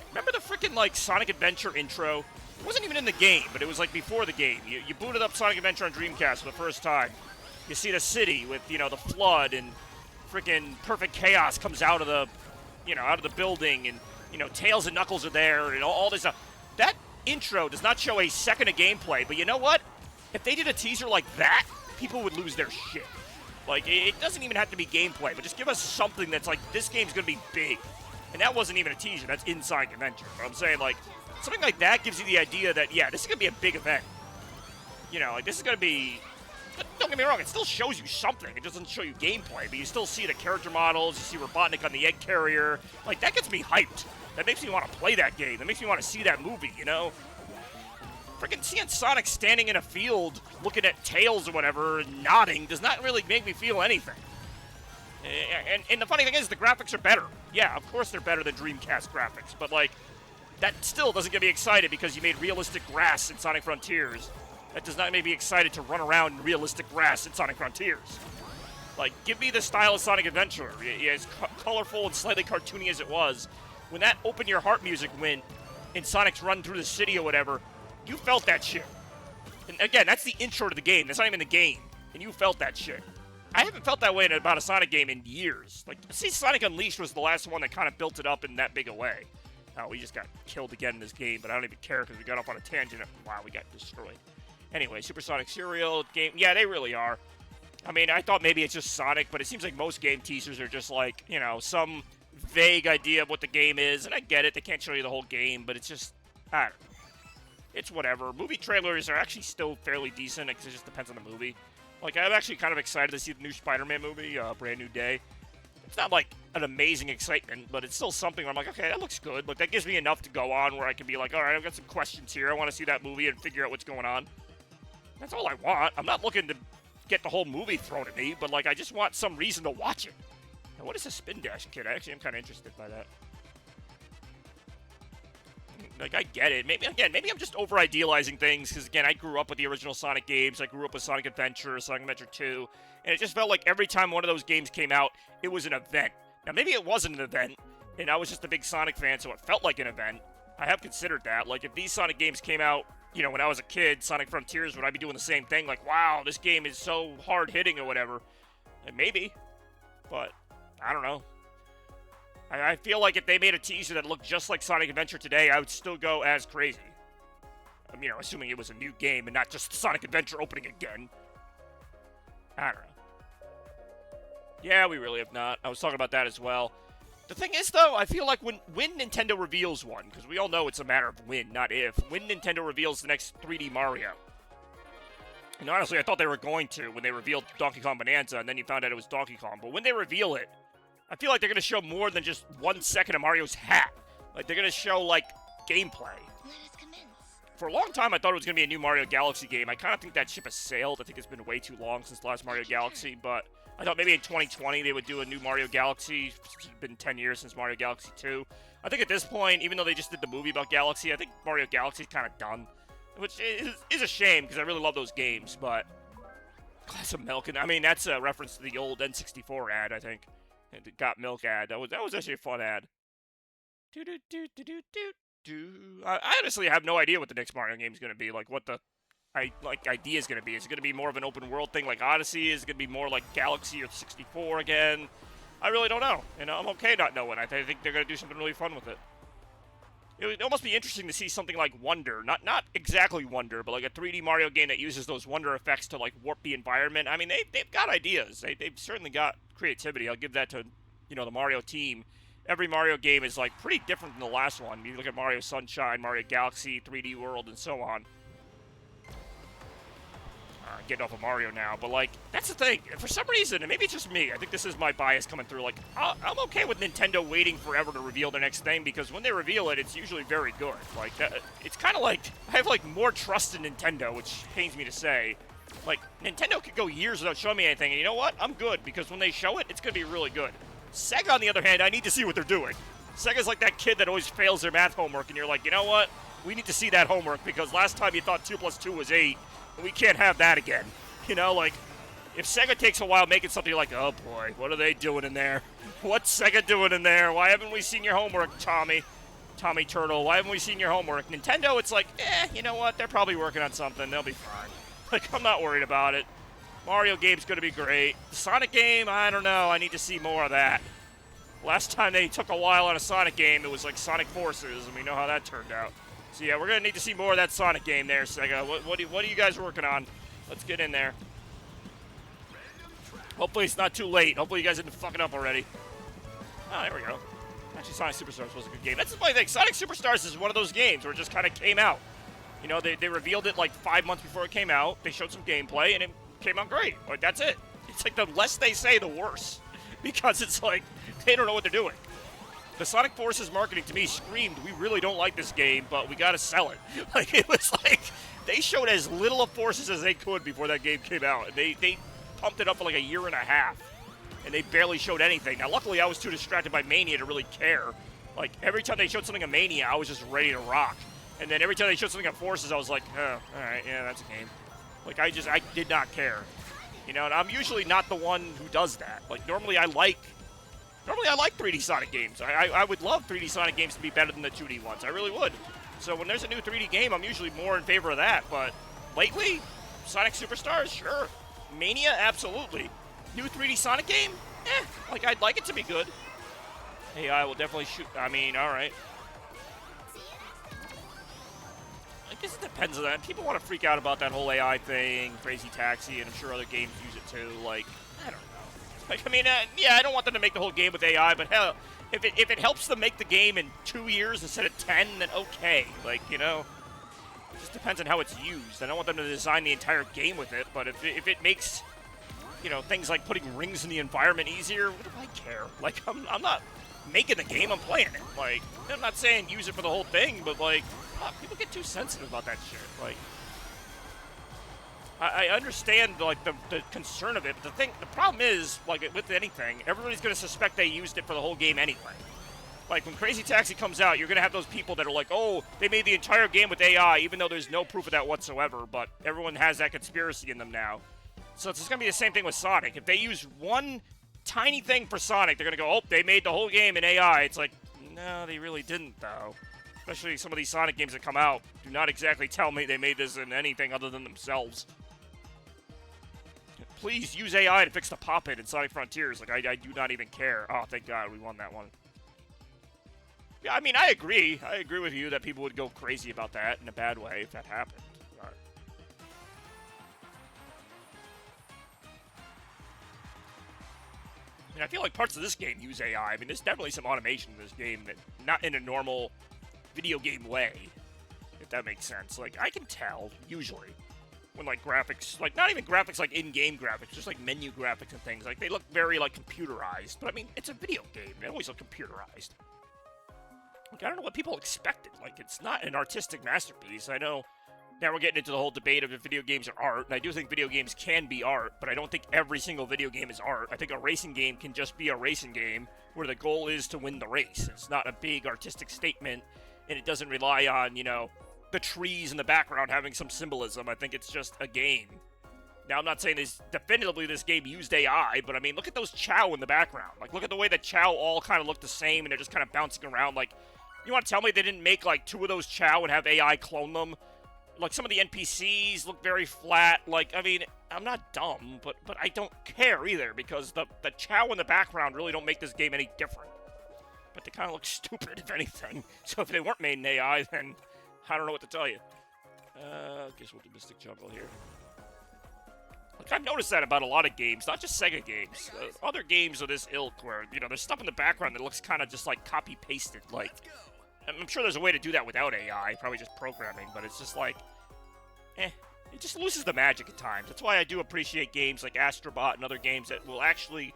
Remember the freaking, like, Sonic Adventure intro? It wasn't even in the game, but it was, like, before the game. You booted up Sonic Adventure on Dreamcast for the first time. You see the city with, you know, the flood and freaking Perfect Chaos comes out of the, you know, out of the building, and, you know, Tails and Knuckles are there, and all this stuff. That intro does not show a second of gameplay, but you know what? If they did a teaser like that, people would lose their shit. Like, it doesn't even have to be gameplay, but just give us something that's like, this game's gonna be big. And that wasn't even a teaser, that's inside Adventure. But I'm saying, like, something like that gives you the idea that, yeah, this is gonna be a big event. You know, like, this is gonna be, don't get me wrong, it still shows you something. It doesn't show you gameplay, but you still see the character models, you see Robotnik on the egg carrier. Like, that gets me hyped. That makes me want to play that game. That makes me want to see that movie, you know? Freaking seeing Sonic standing in a field looking at Tails or whatever and nodding does not really make me feel anything. And the funny thing is, the graphics are better. Yeah, of course they're better than Dreamcast graphics, but, like, that still doesn't get me excited because you made realistic grass in Sonic Frontiers. That does not make me excited to run around in realistic grass in Sonic Frontiers. Like, give me the style of Sonic Adventure. As colorful and slightly cartoony as it was, when that Open Your Heart music went in Sonic's run through the city or whatever, you felt that shit. And again, that's the intro to the game. That's not even the game. And you felt that shit. I haven't felt that way about a Sonic game in years. Like, see, Sonic Unleashed was the last one that kind of built it up in that big a way. Oh, we just got killed again in this game, but I don't even care because we got off on a tangent. Wow, we got destroyed. Anyway, Supersonic Serial game. Yeah, they really are. I mean, I thought maybe it's just Sonic, but it seems like most game teasers are just like, you know, some vague idea of what the game is. And I get it. They can't show you the whole game, but it's just, I don't know. It's whatever. Movie trailers are actually still fairly decent because it just depends on the movie. Like, I'm actually kind of excited to see the new Spider-Man movie, Brand New Day. It's not, like, an amazing excitement, but it's still something where I'm like, okay, that looks good. Like, that gives me enough to go on where I can be like, all right, I've got some questions here. I want to see that movie and figure out what's going on. That's all I want. I'm not looking to get the whole movie thrown at me, but, like, I just want some reason to watch it. Now, what is a Spin Dash kit? I actually am kind of interested by that. Like, I get it. Maybe I'm just over-idealizing things, because, again, I grew up with the original Sonic games. I grew up with Sonic Adventure, Sonic Adventure 2, and it just felt like every time one of those games came out, it was an event. Now, maybe it wasn't an event, and I was just a big Sonic fan, so it felt like an event. I have considered that. Like, if these Sonic games came out, you know, when I was a kid, Sonic Frontiers, would I be doing the same thing? Like, wow, this game is so hard-hitting or whatever. And maybe, but I don't know. I feel like if they made a teaser that looked just like Sonic Adventure today, I would still go as crazy. You know, assuming it was a new game and not just Sonic Adventure opening again. I don't know. Yeah, we really have not. I was talking about that as well. The thing is, though, I feel like when Nintendo reveals one, because we all know it's a matter of when, not if, when Nintendo reveals the next 3D Mario. And honestly, I thought they were going to when they revealed Donkey Kong Bonanza, and then you found out it was Donkey Kong. But when they reveal it, I feel like they're going to show more than just 1 second of Mario's hat. Like, they're going to show, like, gameplay. For a long time, I thought it was going to be a new Mario Galaxy game. I kind of think that ship has sailed. I think it's been way too long since the last Mario Galaxy, but I thought maybe in 2020 they would do a new Mario Galaxy. It's been 10 years since Mario Galaxy 2. I think at this point, even though they just did the movie about Galaxy, I think Mario Galaxy is kind of done. Which is a shame, because I really love those games, but Glass of Milk, and I mean, that's a reference to the old N64 ad, I think. The Got Milk ad. That was actually a fun ad. I honestly have no idea what the next Mario game is going to be. Like, what the idea is going to be. Is it going to be more of an open world thing like Odyssey? Is it going to be more like Galaxy or 64 again? I really don't know. You know, I'm okay not knowing. I think they're going to do something really fun with it. It would almost be interesting to see something like Wonder. Not exactly Wonder, but like a 3D Mario game that uses those Wonder effects to, like, warp the environment. I mean, they've got ideas. They've certainly got creativity. I'll give that to, you know, the Mario team. Every Mario game is, like, pretty different than the last one. You look at Mario Sunshine, Mario Galaxy, 3D World, and so on. Getting off of Mario now, but, like, that's the thing. For some reason, and maybe it's just me, I think this is my bias coming through, like, I'm okay with Nintendo waiting forever to reveal their next thing, because when they reveal it, it's usually very good. Like, it's kind of like, I have, like, more trust in Nintendo, which pains me to say. Like, Nintendo could go years without showing me anything, and you know what? I'm good, because when they show it, it's going to be really good. Sega, on the other hand, I need to see what they're doing. Sega's like that kid that always fails their math homework, and you're like, you know what? We need to see that homework, because last time you thought 2 plus 2 was 8, and we can't have that again. You know, like, if Sega takes a while making something, like, oh boy, what are they doing in there? What's Sega doing in there? Why haven't we seen your homework, Tommy Turtle? Why haven't we seen your homework? Nintendo, it's like, you know what? They're probably working on something. They'll be fine. Like, I'm not worried about it. Mario game's going to be great. The Sonic game, I don't know. I need to see more of that. Last time they took a while on a Sonic game, it was like Sonic Forces, and we know how that turned out. So yeah, we're going to need to see more of that Sonic game there, Sega. What are you guys working on? Let's get in there. Hopefully it's not too late. Hopefully you guys didn't fuck it up already. Oh, there we go. Actually, Sonic Superstars was a good game. That's the funny thing. Sonic Superstars is one of those games where it just kind of came out. You know, they revealed it like 5 months before it came out. They showed some gameplay, and it came out great. Like, that's it. It's like the less they say, the worse. Because it's like, they don't know what they're doing. The Sonic Forces marketing to me screamed, we really don't like this game, but we gotta sell it. Like, it was like, they showed as little of Forces as they could before that game came out. And they pumped it up for like a year and a half. And they barely showed anything. Now, luckily, I was too distracted by Mania to really care. Like, every time they showed something on Mania, I was just ready to rock. And then every time they showed something on Forces, I was like, oh, alright, yeah, that's a game. Like, I did not care. You know, and I'm usually not the one who does that. Like, normally I like 3D Sonic games. I would love 3D Sonic games to be better than the 2D ones. I really would. So when there's a new 3D game, I'm usually more in favor of that. But lately, Sonic Superstars, sure. Mania, absolutely. New 3D Sonic game? Like, I'd like it to be good. AI will definitely shoot. I mean, alright. I guess it depends on that. People want to freak out about that whole AI thing, Crazy Taxi, and I'm sure other games use it too. Like, I don't know. Like, I mean, yeah, I don't want them to make the whole game with AI, but hell, if it helps them make the game in 2 years instead of 10, then okay. Like, you know, it just depends on how it's used. I don't want them to design the entire game with it, but if it makes, you know, things like putting rings in the environment easier, what do I care? Like, I'm not making the game, I'm playing it. Like, I'm not saying use it for the whole thing, but like, people get too sensitive about that shit. Like, I understand like the concern of it, but the problem is, like with anything, everybody's gonna suspect they used it for the whole game anyway. Like, when Crazy Taxi comes out, you're gonna have those people that are like, oh, they made the entire game with AI, even though there's no proof of that whatsoever, but everyone has that conspiracy in them now. So it's gonna be the same thing with Sonic. If they use one tiny thing for Sonic, they're gonna go, oh, they made the whole game in AI. It's like, no, they really didn't, though. Especially some of these Sonic games that come out do not exactly tell me they made this in anything other than themselves. Please use AI to fix the pop-it in Sonic Frontiers. Like, I do not even care. Oh, thank God we won that one. Yeah, I mean, I agree. I agree with you that people would go crazy about that in a bad way if that happened. Right. I mean, I feel like parts of this game use AI. I mean, there's definitely some automation in this game that not in a normal video game way, if that makes sense. Like, I can tell, usually, when, like, graphics, like, not even graphics, like, in-game graphics, just, like, menu graphics and things. Like, they look very, like, computerized. But, I mean, it's a video game. They always look computerized. Like, I don't know what people expected. Like, it's not an artistic masterpiece. I know now we're getting into the whole debate of if video games are art, and I do think video games can be art, but I don't think every single video game is art. I think a racing game can just be a racing game where the goal is to win the race. It's not a big artistic statement, and it doesn't rely on, you know, the trees in the background having some symbolism. I think it's just a game. Now, I'm not saying definitively this game used AI, but I mean, look at those Chow in the background. Like, look at the way that Chow all kind of look the same, and they're just kind of bouncing around. Like, you want to tell me they didn't make, like, 2 of those Chow and have AI clone them? Like, some of the NPCs look very flat. Like, I mean, I'm not dumb, but I don't care either, because the Chow in the background really don't make this game any different. But they kind of look stupid, if anything. So if they weren't made in AI, then I don't know what to tell you. I guess we'll do Mystic Jungle here. Like, I've noticed that about a lot of games, not just Sega games. Other games of this ilk where, you know, there's stuff in the background that looks kind of just, like, copy-pasted. Like, I'm sure there's a way to do that without AI, probably just programming, but it's just like, it just loses the magic at times. That's why I do appreciate games like Astrobot and other games that will actually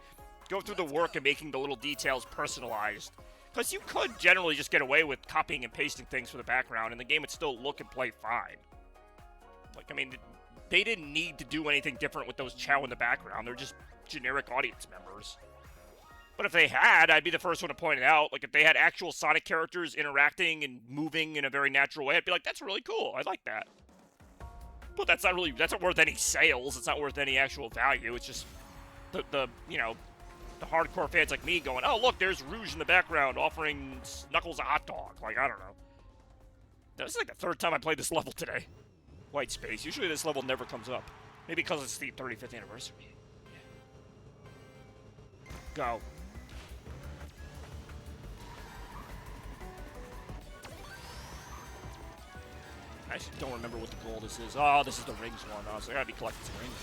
go through the work of making the little details personalized. Because you could generally just get away with copying and pasting things for the background, and the game would still look and play fine. Like, I mean, they didn't need to do anything different with those Chow in the background. They're just generic audience members. But if they had, I'd be the first one to point it out. Like, if they had actual Sonic characters interacting and moving in a very natural way, I'd be like, that's really cool. I like that. But that's not worth any sales. It's not worth any actual value. It's just the hardcore fans like me going, oh, look, there's Rouge in the background offering Knuckles a hot dog. Like, I don't know. This is like the third time I played this level today. White space. Usually this level never comes up. Maybe because it's the 35th anniversary. Yeah. Go. I actually don't remember what the goal this is. Oh, this is the rings one. Oh, so I gotta be collecting some rings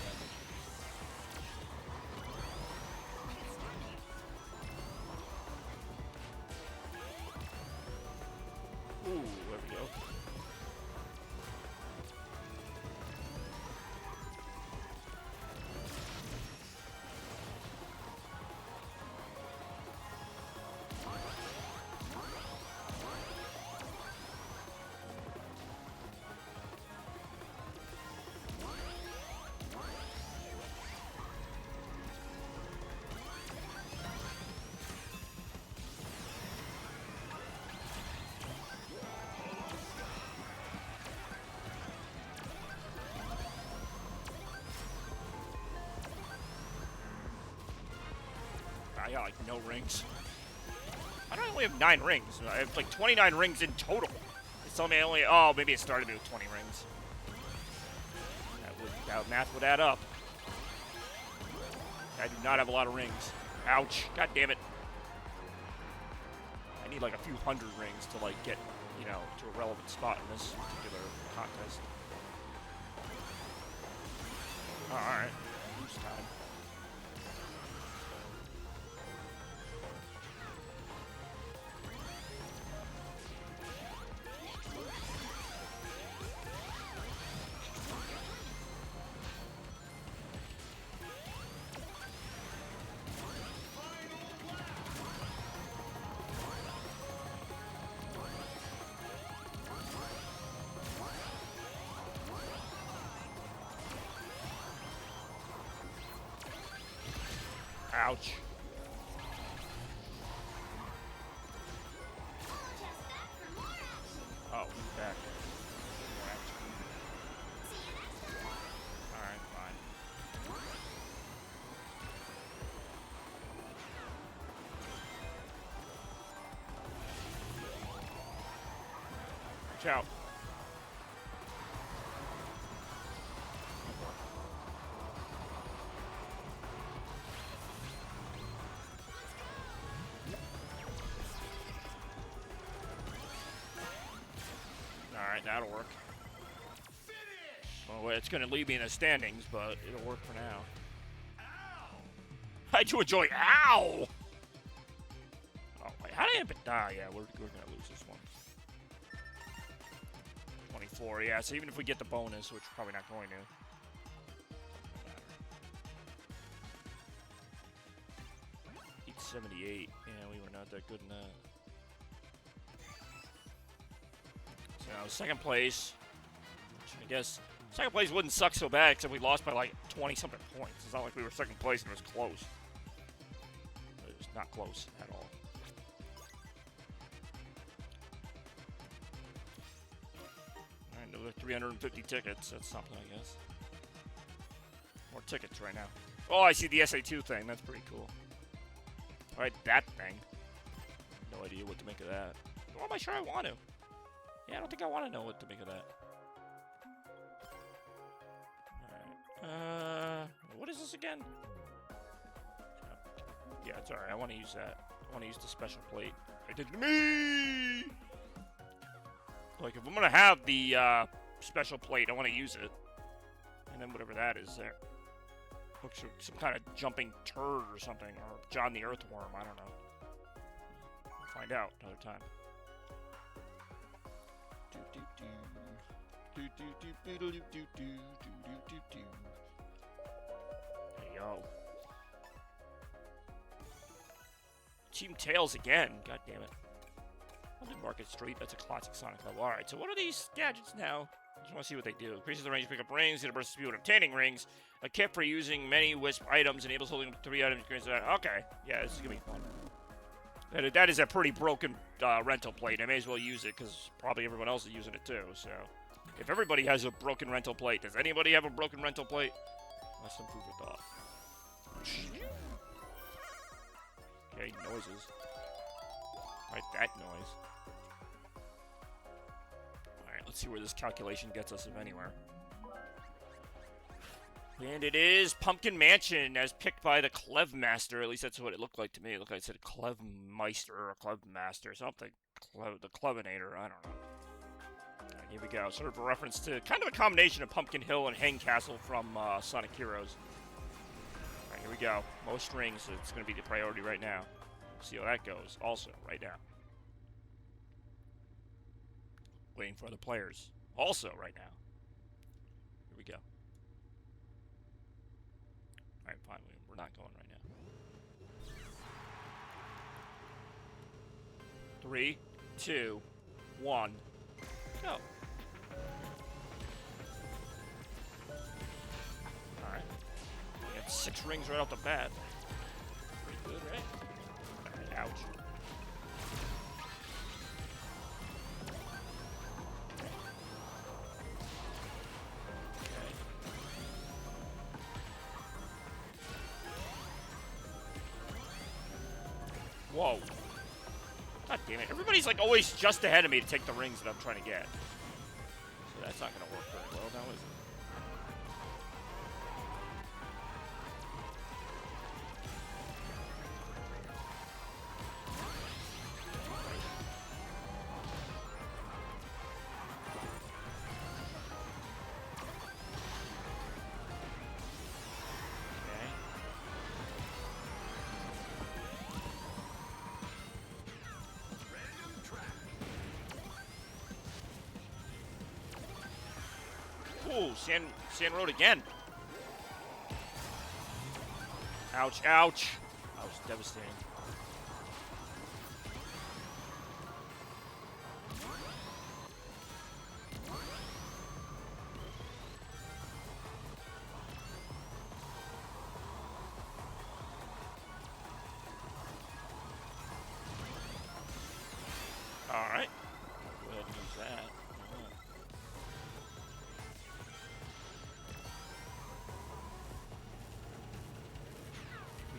then. Ooh, there we go. I got like no rings. I don't only have 9 rings. I have like 29 rings in total. It's telling me I only. Oh, maybe it started me with 20 rings. That math would add up. I do not have a lot of rings. Ouch! God damn it! I need like a few hundred rings to like get, to a relevant spot in this particular contest. All right, lose time. Ouch. Oh, he's back. Alright, fine. Watch out. Alright, that'll work. Well, it's going to leave me in the standings, but it'll work for now. I do enjoy. Ow! Oh, wait, how did it die? Yeah, we're going to lose this one. 24, yeah, so even if we get the bonus, which we're probably not going to. 878. Yeah, we were not that good in that. So, second place. Which I guess second place wouldn't suck so bad, except we lost by like 20-something points. It's not like we were second place and it was close. It was not close at all. Alright, another 350 tickets. That's something, I guess. More tickets right now. Oh, I see the SA2 thing. That's pretty cool. Alright, that thing. No idea what to make of that. Well, am I sure I want to? Yeah, I don't think I want to know what to make of that. Alright. What is this again? Yeah, it's alright. I want to use that. I want to use the special plate. I did me! Like, if I'm going to have the special plate, I want to use it. And then whatever that is there. Looks like some kind of jumping turd or something. Or John the Earthworm. I don't know. We'll find out another time. Hey, yo. Team Tails again. God damn it. London Market Street. That's a classic Sonic level. Alright, so what are these gadgets now? Just want to see what they do. Increases the range to pick up rings. Hit a burst speed with obtaining rings. A kit for using many wisp items. Enables holding up to 3 items. Okay. Yeah, this is going to be fun. That is a pretty broken rental plate. I may as well use it because probably everyone else is using it too. So, if everybody has a broken rental plate, does anybody have a broken rental plate? That's some food for thought. Okay, noises. Right, that noise. Alright, let's see where this calculation gets us, if anywhere. And it is Pumpkin Mansion, as picked by the Clevmaster. At least that's what it looked like to me. It looked like it said Clevmeister or Clevmaster or something. The Clevinator, I don't know. Alright, here we go. Sort of a reference to kind of a combination of Pumpkin Hill and Hang Castle from Sonic Heroes. Alright, here we go. Most rings, it's going to be the priority right now. See how that goes. Also, right now. Waiting for other players. Also, right now. Here we go. Alright, fine. We're not going right now. 3, 2, 1, go. Alright. We have 6 rings right off the bat. Pretty good, right? Ouch. Whoa. God damn it. Everybody's like always just ahead of me to take the rings that I'm trying to get. So that's not going to work very well now, is it? Ooh, Sand Road again. Ouch, ouch. That was devastating. Alright. Go ahead and use that.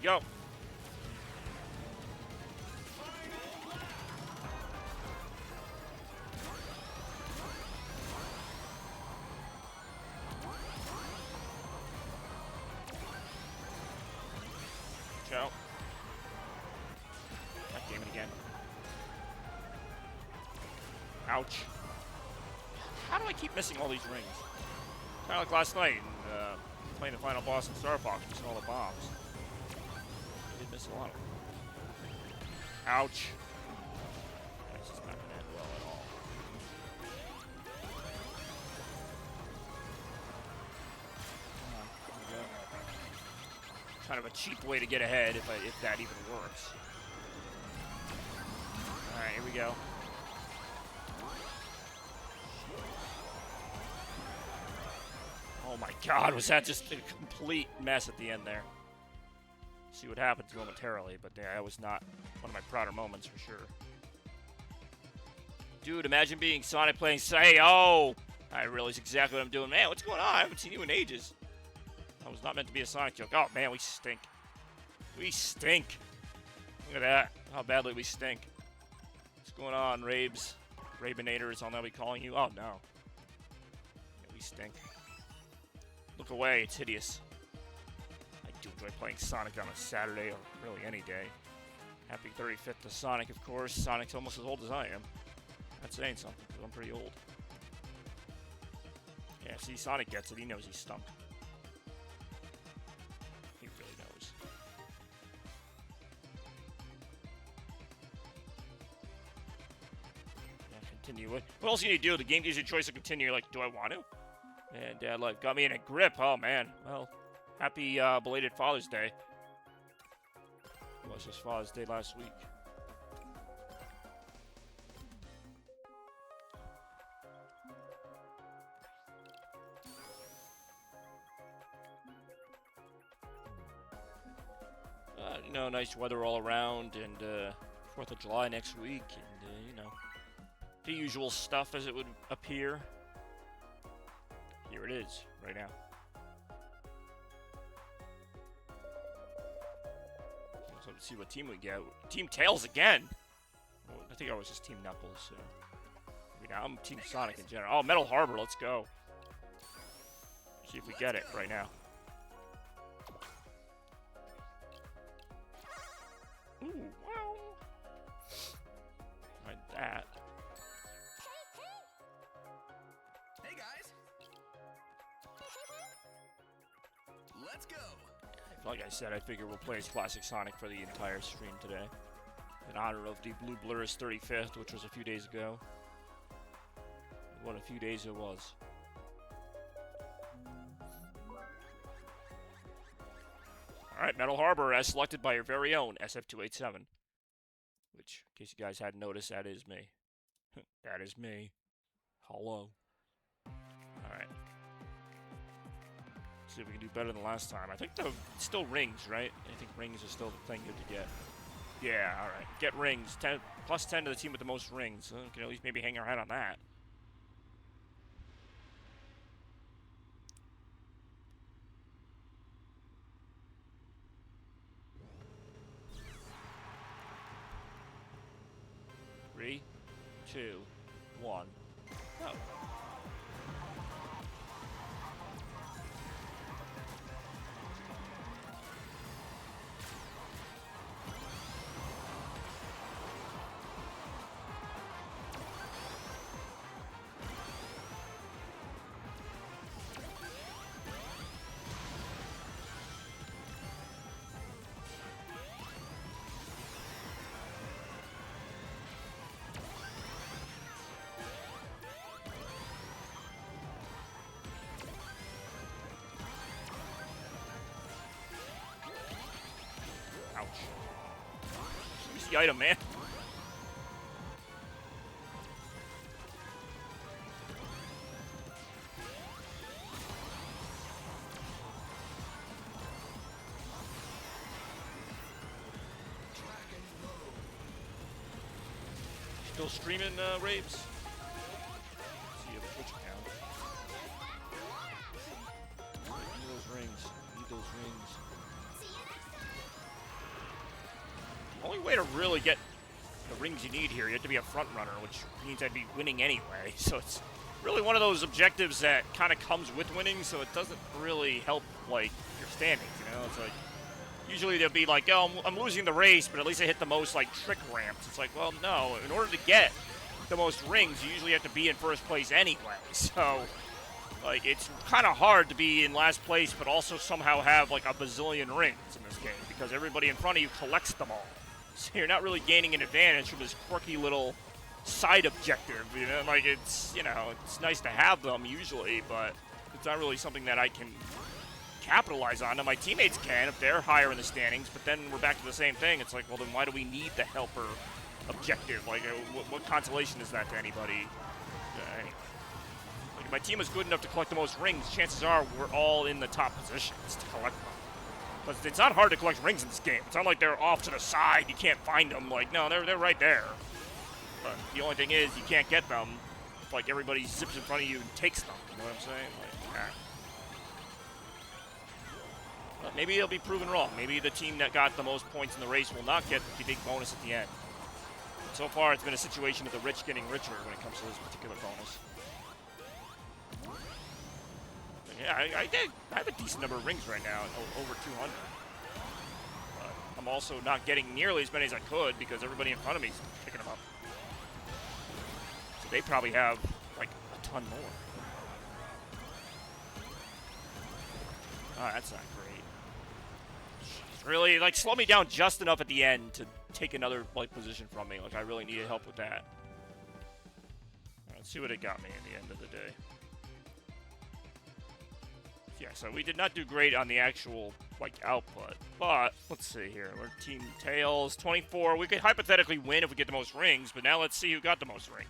Go. Go. God damn it again. Ouch. How do I keep missing all these rings? Kind of like last night, playing the final boss in Star Fox, missing all the bombs. Miss a lot of them. Ouch. This is not going to end well at all. Come on, here we go. Kind of a cheap way to get ahead, if that even works. Alright, here we go. Oh my god, was that just a complete mess at the end there? See what happens momentarily, but yeah, that was not one of my prouder moments for sure. Dude, imagine being Sonic playing Say, oh! I realize exactly what I'm doing. Man, what's going on? I haven't seen you in ages. That was not meant to be a Sonic joke. Oh, man, we stink. We stink. Look at that. How badly we stink. What's going on, Rabes? Rabinator is I'll now be calling you. Oh, no. Yeah, we stink. Look away. It's hideous. I do enjoy playing Sonic on a Saturday or really any day. Happy 35th to Sonic, of course. Sonic's almost as old as I am. That's saying something, because I'm pretty old. Yeah, see, Sonic gets it. He knows he's stunk. He really knows. Yeah, continue. What else do you need to do? The game gives you a choice to continue. Like, do I want to? And Dad Life got me in a grip. Oh, man. Well, happy belated Father's Day. It was just Father's Day last week. you know, nice weather all around, and 4th of July next week, and you know, the usual stuff as it would appear. Here it is, right now. So let's see what team we get. Team Tails again. Well, I think I was just Team Knuckles. So now I'm Team Sonic in general. Oh, Metal Harbor, let's go. See if we get it right now. Ooh, wow. Like that. Hey guys. Let's go. Like I said, I figure we'll play as Classic Sonic for the entire stream today, in honor of the Blue Blur's 35th, which was a few days ago. What a few days it was. Alright, Metal Harbor, as selected by your very own SF287. Which, in case you guys hadn't noticed, that is me. That is me. Hello. Alright. See if we can do better than last time. I think it's still rings, right? I think rings are still the thing good to get. Yeah, alright. Get rings. Plus 10 to the team with the most rings. We can at least maybe hang our hat on that. Three, 2, 1, go. Ouch. Use the item, man. Still streaming raves? See, you have a Twitch account. Need those rings. Need those rings. The only way to really get the rings you need here, you have to be a front runner, which means I'd be winning anyway. So it's really one of those objectives that kind of comes with winning, so it doesn't really help, like, your standings, you know? It's like, usually they'll be like, oh, I'm losing the race, but at least I hit the most, like, trick ramps. It's like, well, no. In order to get the most rings, you usually have to be in first place anyway. So, like, it's kind of hard to be in last place, but also somehow have, like, a bazillion rings in this game, because everybody in front of you collects them all. So you're not really gaining an advantage from this quirky little side objective, you know? Like, it's, you know, it's nice to have them usually, but it's not really something that I can capitalize on. Now, my teammates can if they're higher in the standings, but then we're back to the same thing. It's like, well, then why do we need the helper objective? Like, what consolation is that to anybody? Anyway. Like, if my team is good enough to collect the most rings, chances are we're all in the top positions to collect them. But it's not hard to collect rings in this game. It's not like they're off to the side, you can't find them. Like, no, they're right there. But the only thing is, you can't get them if, like, everybody zips in front of you and takes them. You know what I'm saying? Like, But maybe it'll be proven wrong. Maybe the team that got the most points in the race will not get the big bonus at the end. But so far, it's been a situation of the rich getting richer when it comes to this particular bonus. Yeah, I have a decent number of rings right now, over 200. But I'm also not getting nearly as many as I could because everybody in front of me is picking them up. So they probably have, like, a ton more. Oh, that's not great. Jeez, really, like, slow me down just enough at the end to take another, like, position from me. Like, I really needed help with that. Let's see what it got me in the end of the day. Yeah, so we did not do great on the actual, like, output. But, let's see here. We're Team Tails, 24. We could hypothetically win if we get the most rings, but now let's see who got the most rings.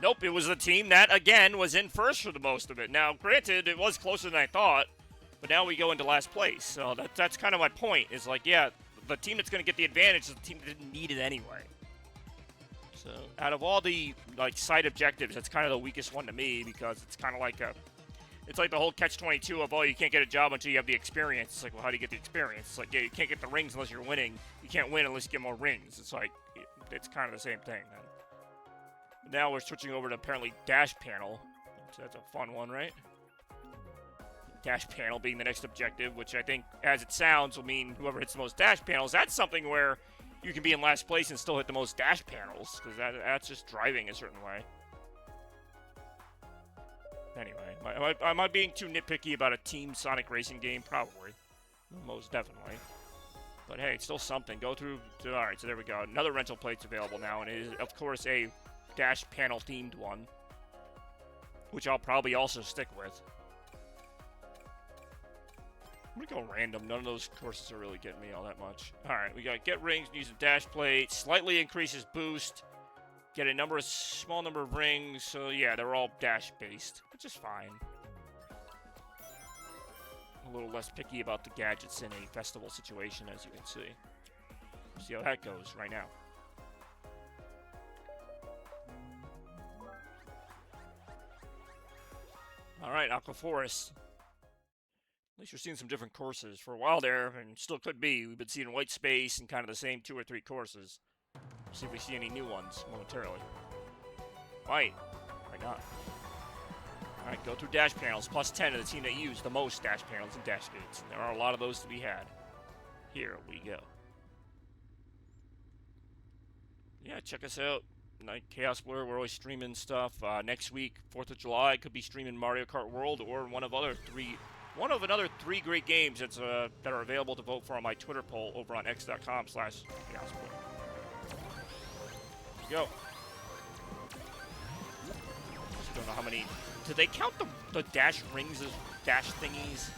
Nope, it was the team that, again, was in first for the most of it. Now, granted, it was closer than I thought, but now we go into last place. So that's kind of my point, is like, yeah, the team that's going to get the advantage is the team that didn't need it anyway. So out of all the like side objectives, that's kind of the weakest one to me, because it's kind of like it's like the whole catch-22 of, oh, you can't get a job until you have the experience. It's like, well, how do you get the experience? It's like, yeah, you can't get the rings unless you're winning. You can't win unless you get more rings. It's like, it's kind of the same thing, man. Now we're switching over to apparently dash panel. So that's a fun one, right? Dash panel being the next objective, which I think, as it sounds, will mean whoever hits the most dash panels. That's something where you can be in last place and still hit the most dash panels, because that's just driving a certain way. Anyway, am I being too nitpicky about a Team Sonic Racing game? Probably. Most definitely. But hey, it's still something. Go through to, alright, so there we go. Another rental plate's available now, and it is, of course, a dash panel themed one, which I'll probably also stick with. I'm gonna go random. None of those courses are really getting me all that much. Alright, we got get rings, use a dash plate, slightly increases boost, get a small number of rings. So yeah, they're all dash based, which is fine. A little less picky about the gadgets in a festival situation, as you can see. See how that goes right now. Alright, Aqua Forest. At least you're seeing some different courses. For a while there, and still could be, we've been seeing white space and kind of the same 2 or 3 courses. See if we see any new ones momentarily. Might not. Alright, go through dash panels. Plus 10 of the team that use the most dash panels and dash gates. And there are a lot of those to be had. Here we go. Yeah, check us out. Night Chaos Blur, we're always streaming stuff. Next week, 4th of July, could be streaming Mario Kart World or one of another 3 great games that are available to vote for on my Twitter poll over on x.com/chaosblur. There you go. Just don't know how many. Do they count the dash rings as dash thingies?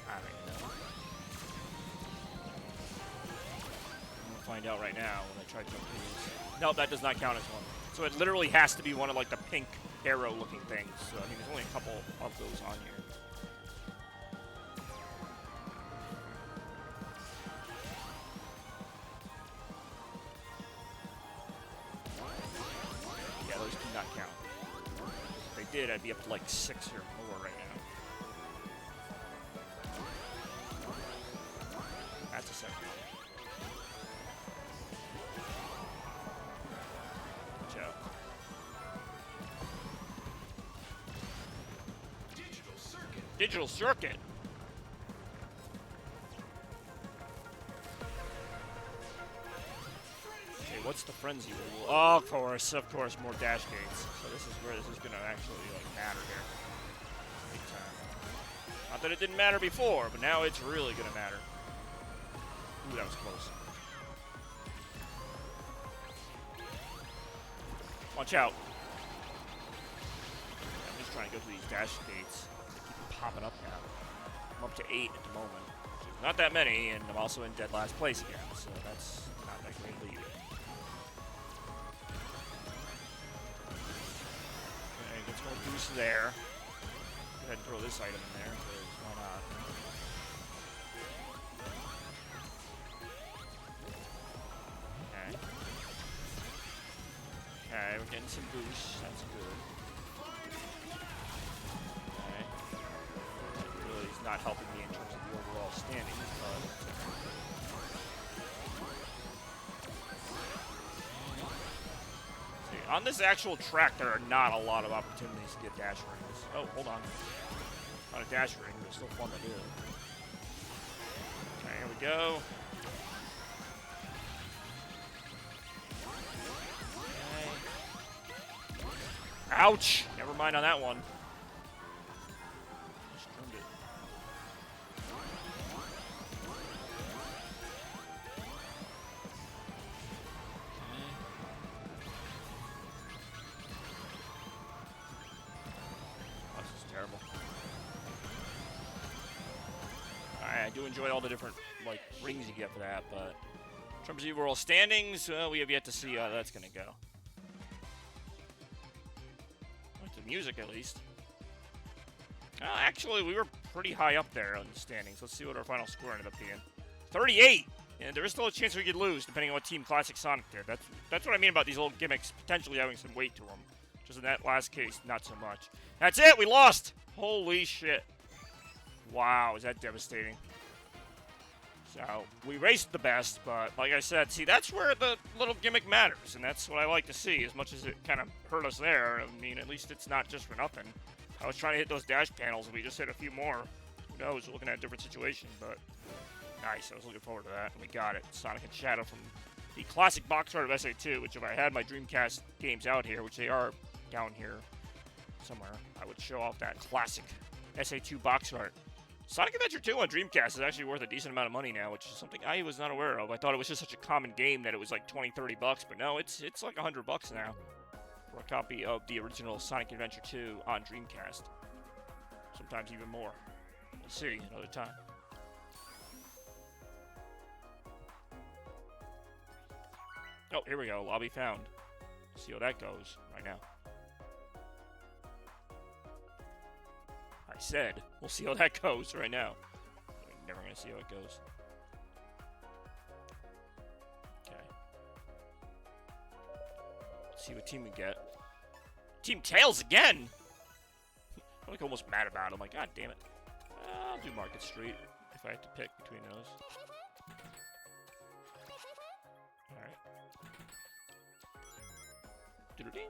I don't even know. I'm gonna find out right now when I try to jump these. No, that does not count as one. So it literally has to be one of like the pink arrow looking things. So I mean, there's only a couple of those on here. Yeah, those do not count. If they did, I'd be up to like 6 or more right now. That's a second. Watch out. Digital circuit. Okay, what's the frenzy rule? Oh, of course, more dash gates. So this is where this is gonna actually like matter here. Big time. Not that it didn't matter before, but now it's really gonna matter. Ooh, that was close. Watch out. I'm just trying to go through these dash gates. Popping up now. I'm up to 8 at the moment. So not that many, and I'm also in dead last place again, so that's not a great lead. Okay, gets more boost there. Go ahead and throw this item in there, because why not? Okay. Okay, we're getting some boost. That's good. Not helping me in terms of the overall standings, but see, on this actual track, there are not a lot of opportunities to get dash rings. Oh, hold on. Not a dash ring, but it's still fun to do. Okay, here we go. Okay. Ouch! Never mind on that one. I do enjoy all the different like rings you get for that, but in terms of overall standings, we have yet to see how that's going to go. music at least. Actually, we were pretty high up there on the standings. Let's see what our final score ended up being. 38! And there is still a chance we could lose, depending on what Team Classic Sonic did. That's what I mean about these little gimmicks potentially having some weight to them. Just in that last case, not so much. That's it! We lost! Holy shit. Wow, is that devastating. So, we raced the best, but like I said, see, that's where the little gimmick matters, and that's what I like to see, as much as it kind of hurt us there. I mean, at least it's not just for nothing. I was trying to hit those dash panels, and we just hit a few more. Who knows, we're looking at a different situation, but nice. I was looking forward to that, and we got it. Sonic and Shadow from the classic box art of SA2, which if I had my Dreamcast games out here, which they are down here somewhere, I would show off that classic SA2 box art. Sonic Adventure 2 on Dreamcast is actually worth a decent amount of money now, which is something I was not aware of. I thought it was just such a common game that it was like 20, 30 bucks, but no, it's like $100 now for a copy of the original Sonic Adventure 2 on Dreamcast. Sometimes even more. We'll see another time. Oh, here we go. Lobby found. See how that goes right now. I said, we'll see how that goes right now. We're never going to see how it goes. Okay. Let's see what team we get. Team Tails again! I'm like almost mad about it. I'm like, god damn it. I'll do Market Street if I have to pick between those. Alright. Doodle-ding.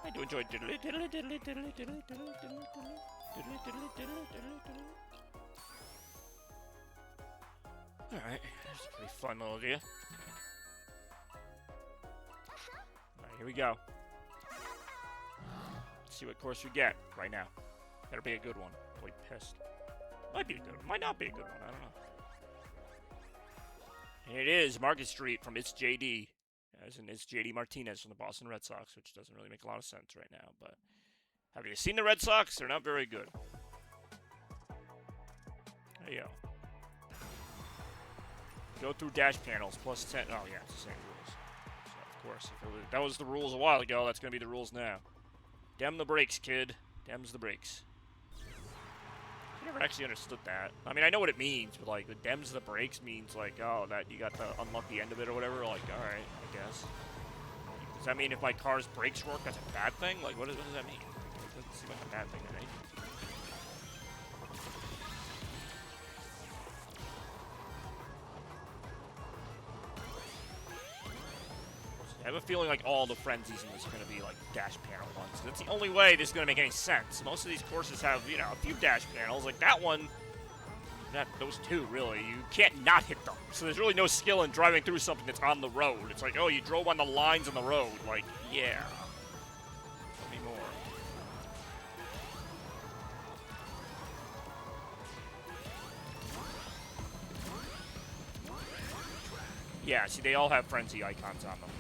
I do enjoy diddly diddly diddly diddly diddly diddly diddly diddly diddly diddly diddly diddly. Alright, that's a pretty fun little idea. Alright, here we go. Let's see what course we get right now. Better be a good one. Really pissed. Might be a good one. Might not be a good one. I don't know. And it is Market Street from It's JD. As in, it's JD Martinez from the Boston Red Sox, which doesn't really make a lot of sense right now. But have you seen the Red Sox? They're not very good. There you go. Go through dash panels, plus 10. Oh, yeah, it's the same rules. So, of course, if that was the rules a while ago, that's going to be the rules now. Dem the brakes, kid. Dem's the brakes. I never actually understood that. I mean, I know what it means, but, like, the dems the brakes means, like, oh, that you got to unlock the end of it or whatever. Like, alright, I guess. Does that mean if my car's brakes work, that's a bad thing? Like, what does that mean? It doesn't seem like a bad thing to me. I have a feeling like all the frenzies in this are going to be like dash panel ones. That's the only way this is going to make any sense. Most of these courses have, you know, a few dash panels. Like that one, not those two really. You can't not hit them. So there's really no skill in driving through something that's on the road. It's like, oh, you drove on the lines on the road. Like, yeah. Tell me more. Yeah, see, they all have frenzy icons on them.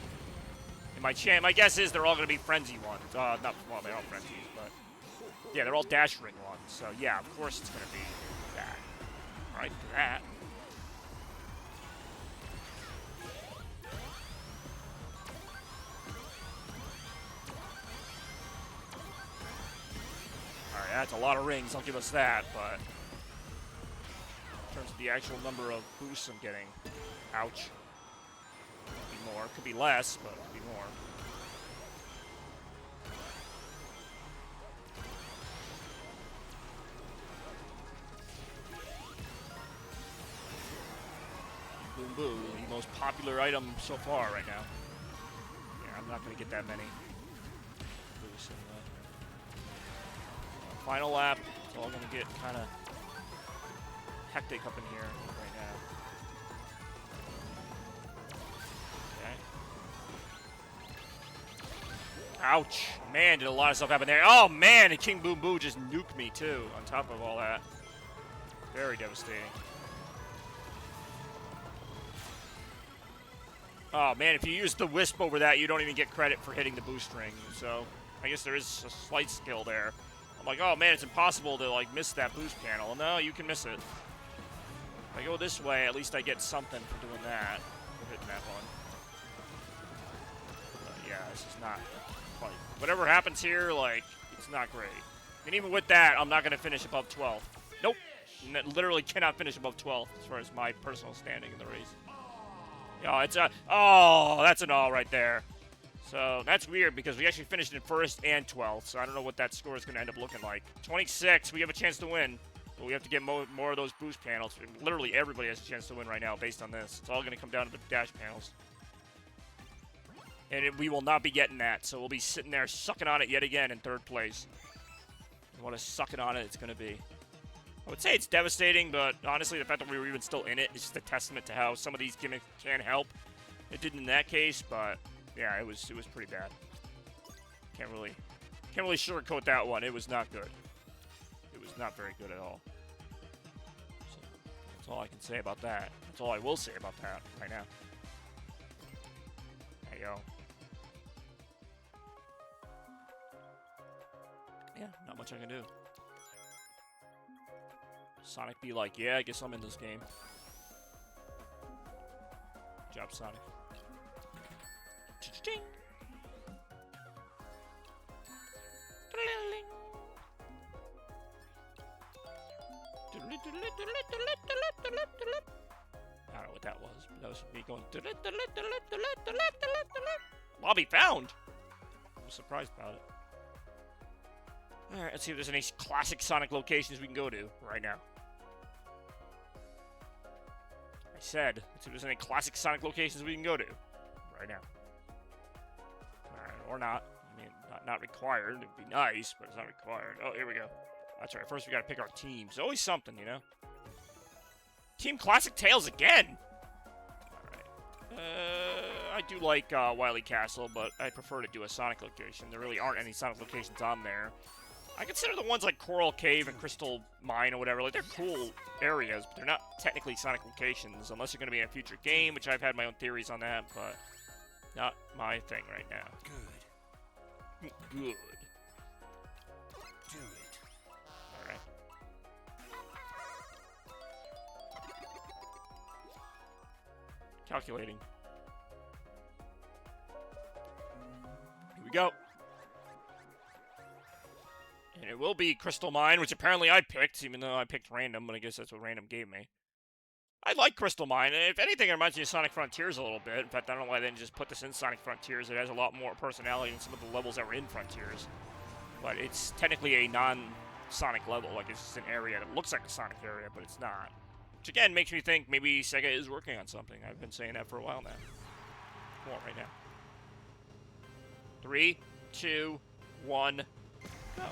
My guess is they're all going to be frenzy ones. Well, they're all frenzies, but yeah, they're all dash ring ones. So yeah, of course it's going to be that. All right, that. All right, that's a lot of rings. I'll give us that, but in terms of the actual number of boosts I'm getting, ouch. More. Could be less, but it could be more. Boom Boo, the most popular item so far right now. Yeah, I'm not going to get that many. Final lap, it's all going to get kind of hectic up in here right now. Ouch. Man, did a lot of stuff happen there. Oh, man, and King Boom Boo just nuked me, too, on top of all that. Very devastating. Oh, man, if you use the Wisp over that, you don't even get credit for hitting the boost ring. So, I guess there is a slight skill there. I'm like, oh, man, it's impossible to, like, miss that boost panel. No, you can miss it. If I go this way, at least I get something for doing that. For hitting that one. Yeah, this is not, like, whatever happens here, like, it's not great. And even with that, I'm not going to finish above 12th. Nope. Literally cannot finish above 12th as far as my personal standing in the race. Yeah, it's a, oh, that's an all right there. So that's weird because we actually finished in 1st and 12th, so I don't know what that score is going to end up looking like. 26, we have a chance to win, but we have to get more of those boost panels. Literally everybody has a chance to win right now based on this. It's all going to come down to the dash panels. And we will not be getting that, so we'll be sitting there sucking on it yet again in 3rd place. And what a sucking on it it's going to be. I would say it's devastating, but honestly, the fact that we were even still in it is just a testament to how some of these gimmicks can help. It didn't in that case, but yeah, it was pretty bad. Can't really sugarcoat that one. It was not good. It was not very good at all. So that's all I can say about that. That's all I will say about that right now. There you go. Yeah, not much I can do. Sonic be like, yeah, I guess I'm in this game. Good job, Sonic. Cha-ching. I don't know what that was, but that was me going. Lobby found! I was surprised about it. Alright, let's see if there's any classic Sonic locations we can go to right now. I said, let's see if there's any classic Sonic locations we can go to right now. Alright, or not. I mean, not required. It'd be nice, but it's not required. Oh, here we go. That's right. First, we gotta pick our teams. Always something, you know? Team Classic Tails again! Alright. I do like Wily Castle, but I prefer to do a Sonic location. There really aren't any Sonic locations on there. I consider the ones like Coral Cave and Crystal Mine or whatever, like, they're cool areas, but they're not technically Sonic locations, unless they're going to be in a future game, which I've had my own theories on that, but not my thing right now. Good. Good. Do it. Alright. Calculating. Here we go. And it will be Crystal Mine, which apparently I picked, even though I picked random, but I guess that's what random gave me. I like Crystal Mine, and if anything, it reminds me of Sonic Frontiers a little bit. In fact, I don't know why they didn't just put this in Sonic Frontiers. It has a lot more personality than some of the levels that were in Frontiers. But it's technically a non-Sonic level, like it's just an area that looks like a Sonic area, but it's not. Which again makes me think maybe Sega is working on something. I've been saying that for a while now. Come on, right now. 3, 2, 1, go.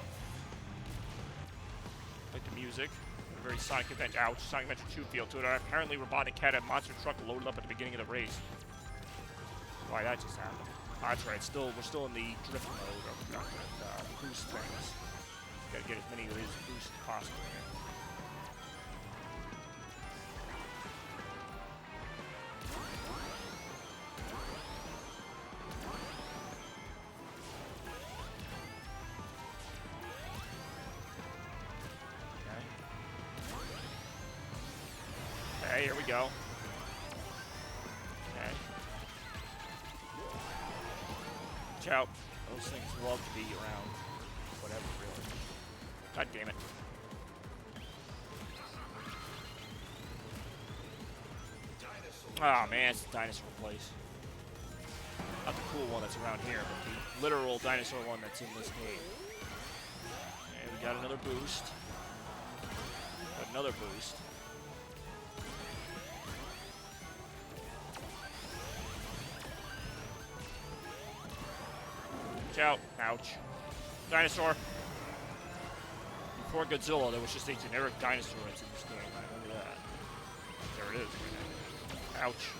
Like the music. A very Sonic Adventure. Ouch, Sonic Adventure 2 feel to it. Apparently, Robotnik had a monster truck loaded up at the beginning of the race. Why that just happened? Oh, that's right. We're still in the drift mode of boost things. Gotta get as many of these boosts as possible here. Okay, here we go. Okay. Watch out. Those things love to be around. Whatever, really. God damn it. Ah, man, it's the dinosaur place. Not the cool one that's around here, but the literal dinosaur one that's in this game. Okay, we got another boost. Got another boost. Out. Ouch. Dinosaur. Before Godzilla, there was just a generic dinosaur that's in this game. I remember that. There it is. Ouch.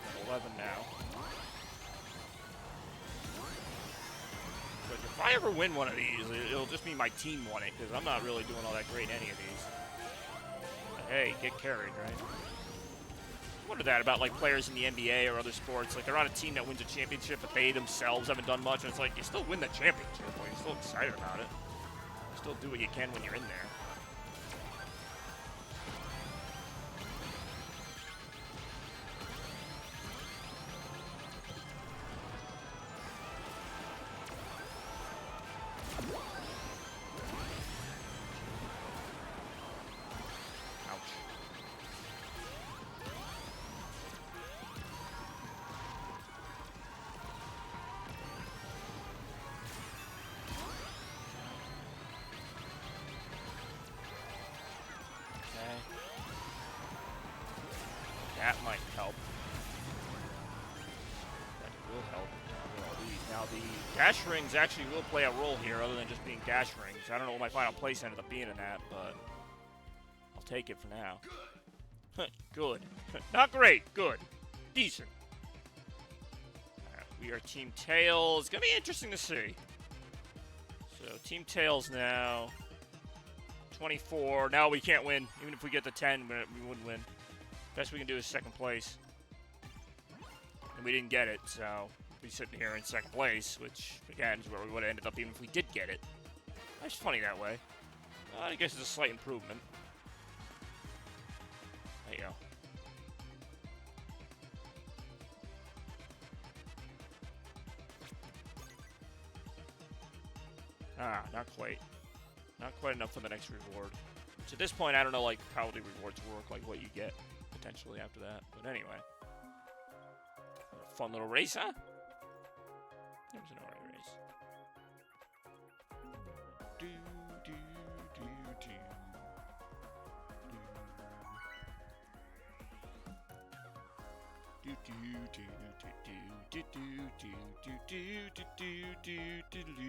Got 11 now. But if I ever win one of these, it'll just be my team won it, because I'm not really doing all that great in any of these. But hey, get carried, right? I wonder that about like players in the NBA or other sports. Like they're on a team that wins a championship, but they themselves haven't done much. And it's like you still win the championship. Like, you're still excited about it. You still do what you can when you're in there. That might help. That will help. Now the dash rings actually will play a role here, other than just being dash rings. I don't know what my final place ended up being in that, but I'll take it for now. Good. Not great. Good. Decent. Alright, we are Team Tails. It's going to be interesting to see. So, Team Tails now. 24. Now we can't win. Even if we get the 10, we wouldn't win. Best we can do is second place. And we didn't get it, so we're sitting here in second place, which, again, is where we would have ended up even if we did get it. That's funny that way. I guess it's a slight improvement. There you go. Ah, not quite. Not quite enough for the next reward. Which at this point, I don't know, like, how the rewards work, like, what you get, potentially, after that. But anyway. A fun little race, huh? It was an alright race. Do, do, do, do. Do, do, do, do, do, do, do, do, do, do, do, do, do.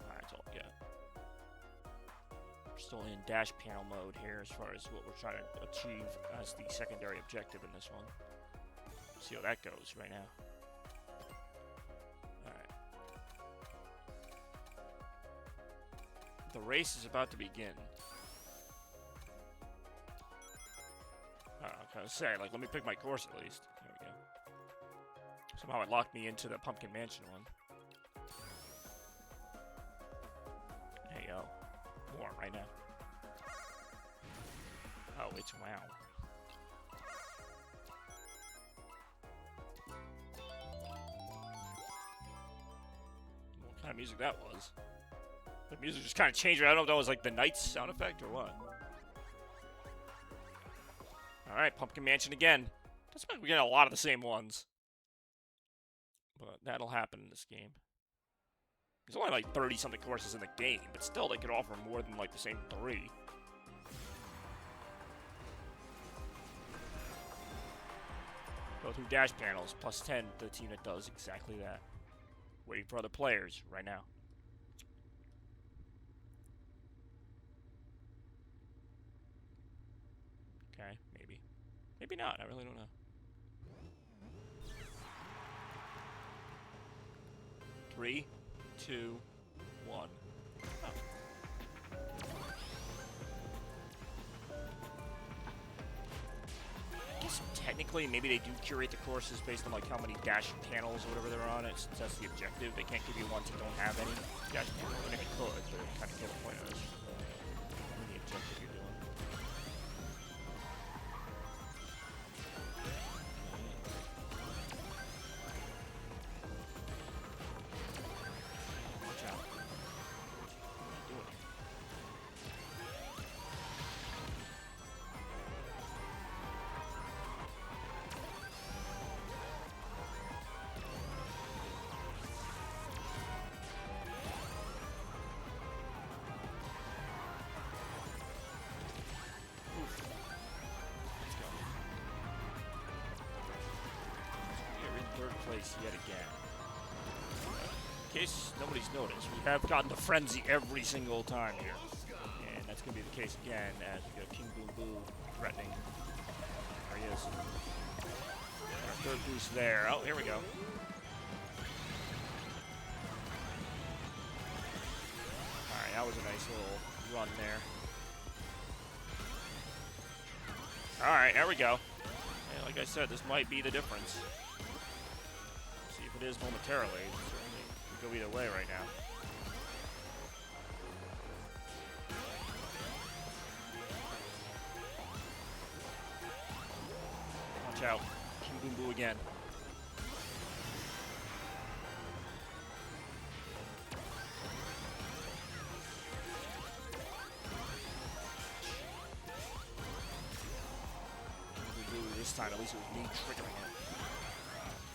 Alright, that's all I got. We're still in dash panel mode here as far as what we're trying to achieve as the secondary objective in this one. See how that goes right now. Alright. The race is about to begin. I was gonna say, like, let me pick my course at least. There we go. Somehow it locked me into the Pumpkin Mansion one. There you go. More right now. Oh, it's wow. What kind of music that was? The music just kind of changed. I don't know if that was like the Knights sound effect or what. Alright, Pumpkin Mansion again. Doesn't mean we get a lot of the same ones. But that'll happen in this game. There's only like 30-something courses in the game, but still they could offer more than like the same 3. Go through dash panels, plus 10 to the team that does exactly that. Waiting for other players right now. Okay, maybe. Maybe not, I really don't know. 3, 2, 1. Oh. I guess technically maybe they do curate the courses based on like how many dash panels or whatever they're on it, since that's the objective. They can't give you ones that don't have any dash panels. I mean, they could, but it kind of kill the point of it. The objective you're doing. Place yet again. In case nobody's noticed, we have gotten the frenzy every single time here. And that's going to be the case again as we got King Boom Boo threatening. There he is. Our third boost there. Oh, here we go. Alright, that was a nice little run there. Alright, there we go. And like I said, this might be the difference. It is momentarily. It could go either way right now. Watch out. King Boom Boo again. King Boom Boo this time, at least it was me triggering it.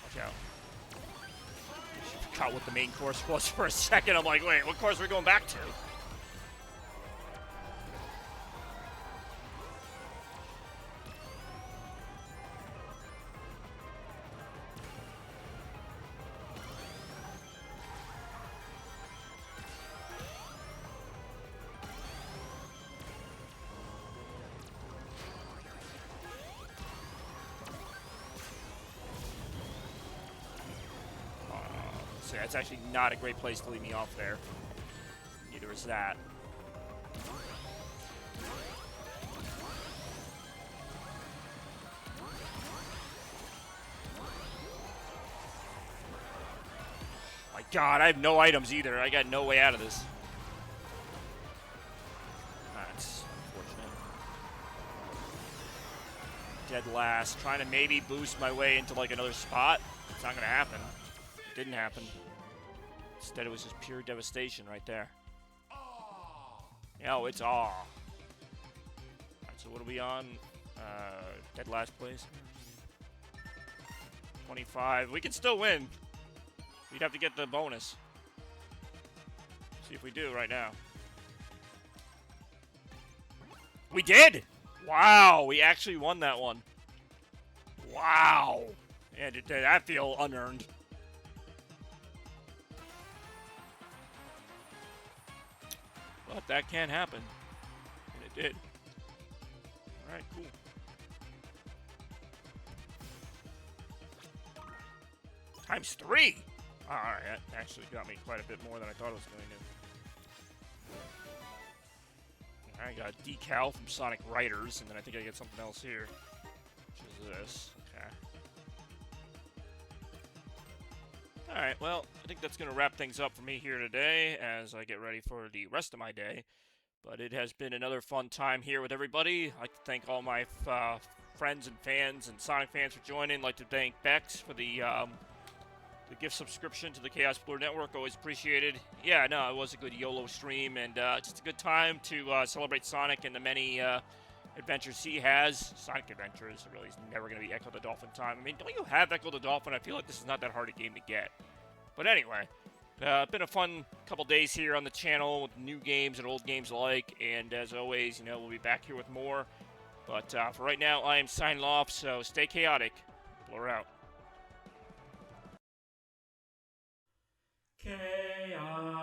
Watch out. Forgot what the main course was for a second. I'm like, wait, what course are we going back to? So that's actually not a great place to leave me off there. Neither is that. My God, I have no items either. I got no way out of this. That's unfortunate. Dead last. Trying to maybe boost my way into like another spot. It's not going to happen. It didn't happen. Instead, it was just pure devastation right there. Oh, it's aw. Alright, so what are we on? Dead last place. 25. We can still win. We'd have to get the bonus. See if we do right now. We did! Wow, we actually won that one. Wow. Yeah, did that feel unearned? But that can happen. And it did. Alright, cool. Times 3! Alright, that actually got me quite a bit more than I thought it was going to. I got a decal from Sonic Riders, and then I think I get something else here. Which is this. Okay. Alright, well, I think that's going to wrap things up for me here today as I get ready for the rest of my day. But it has been another fun time here with everybody. I'd like to thank all my friends and fans and Sonic fans for joining. I'd like to thank Bex for the gift subscription to the Chaos Blur Network. Always appreciated. Yeah, no, it was a good YOLO stream, and just a good time to celebrate Sonic and the many adventures he has. Sonic Adventures really is never going to be Echo the Dolphin time. I mean, don't you have Echo the Dolphin? I feel like this is not that hard a game to get. But anyway, been a fun couple days here on the channel with new games and old games alike. And as always, you know, we'll be back here with more. But for right now, I am signing off, so stay chaotic. Blur out. Chaos.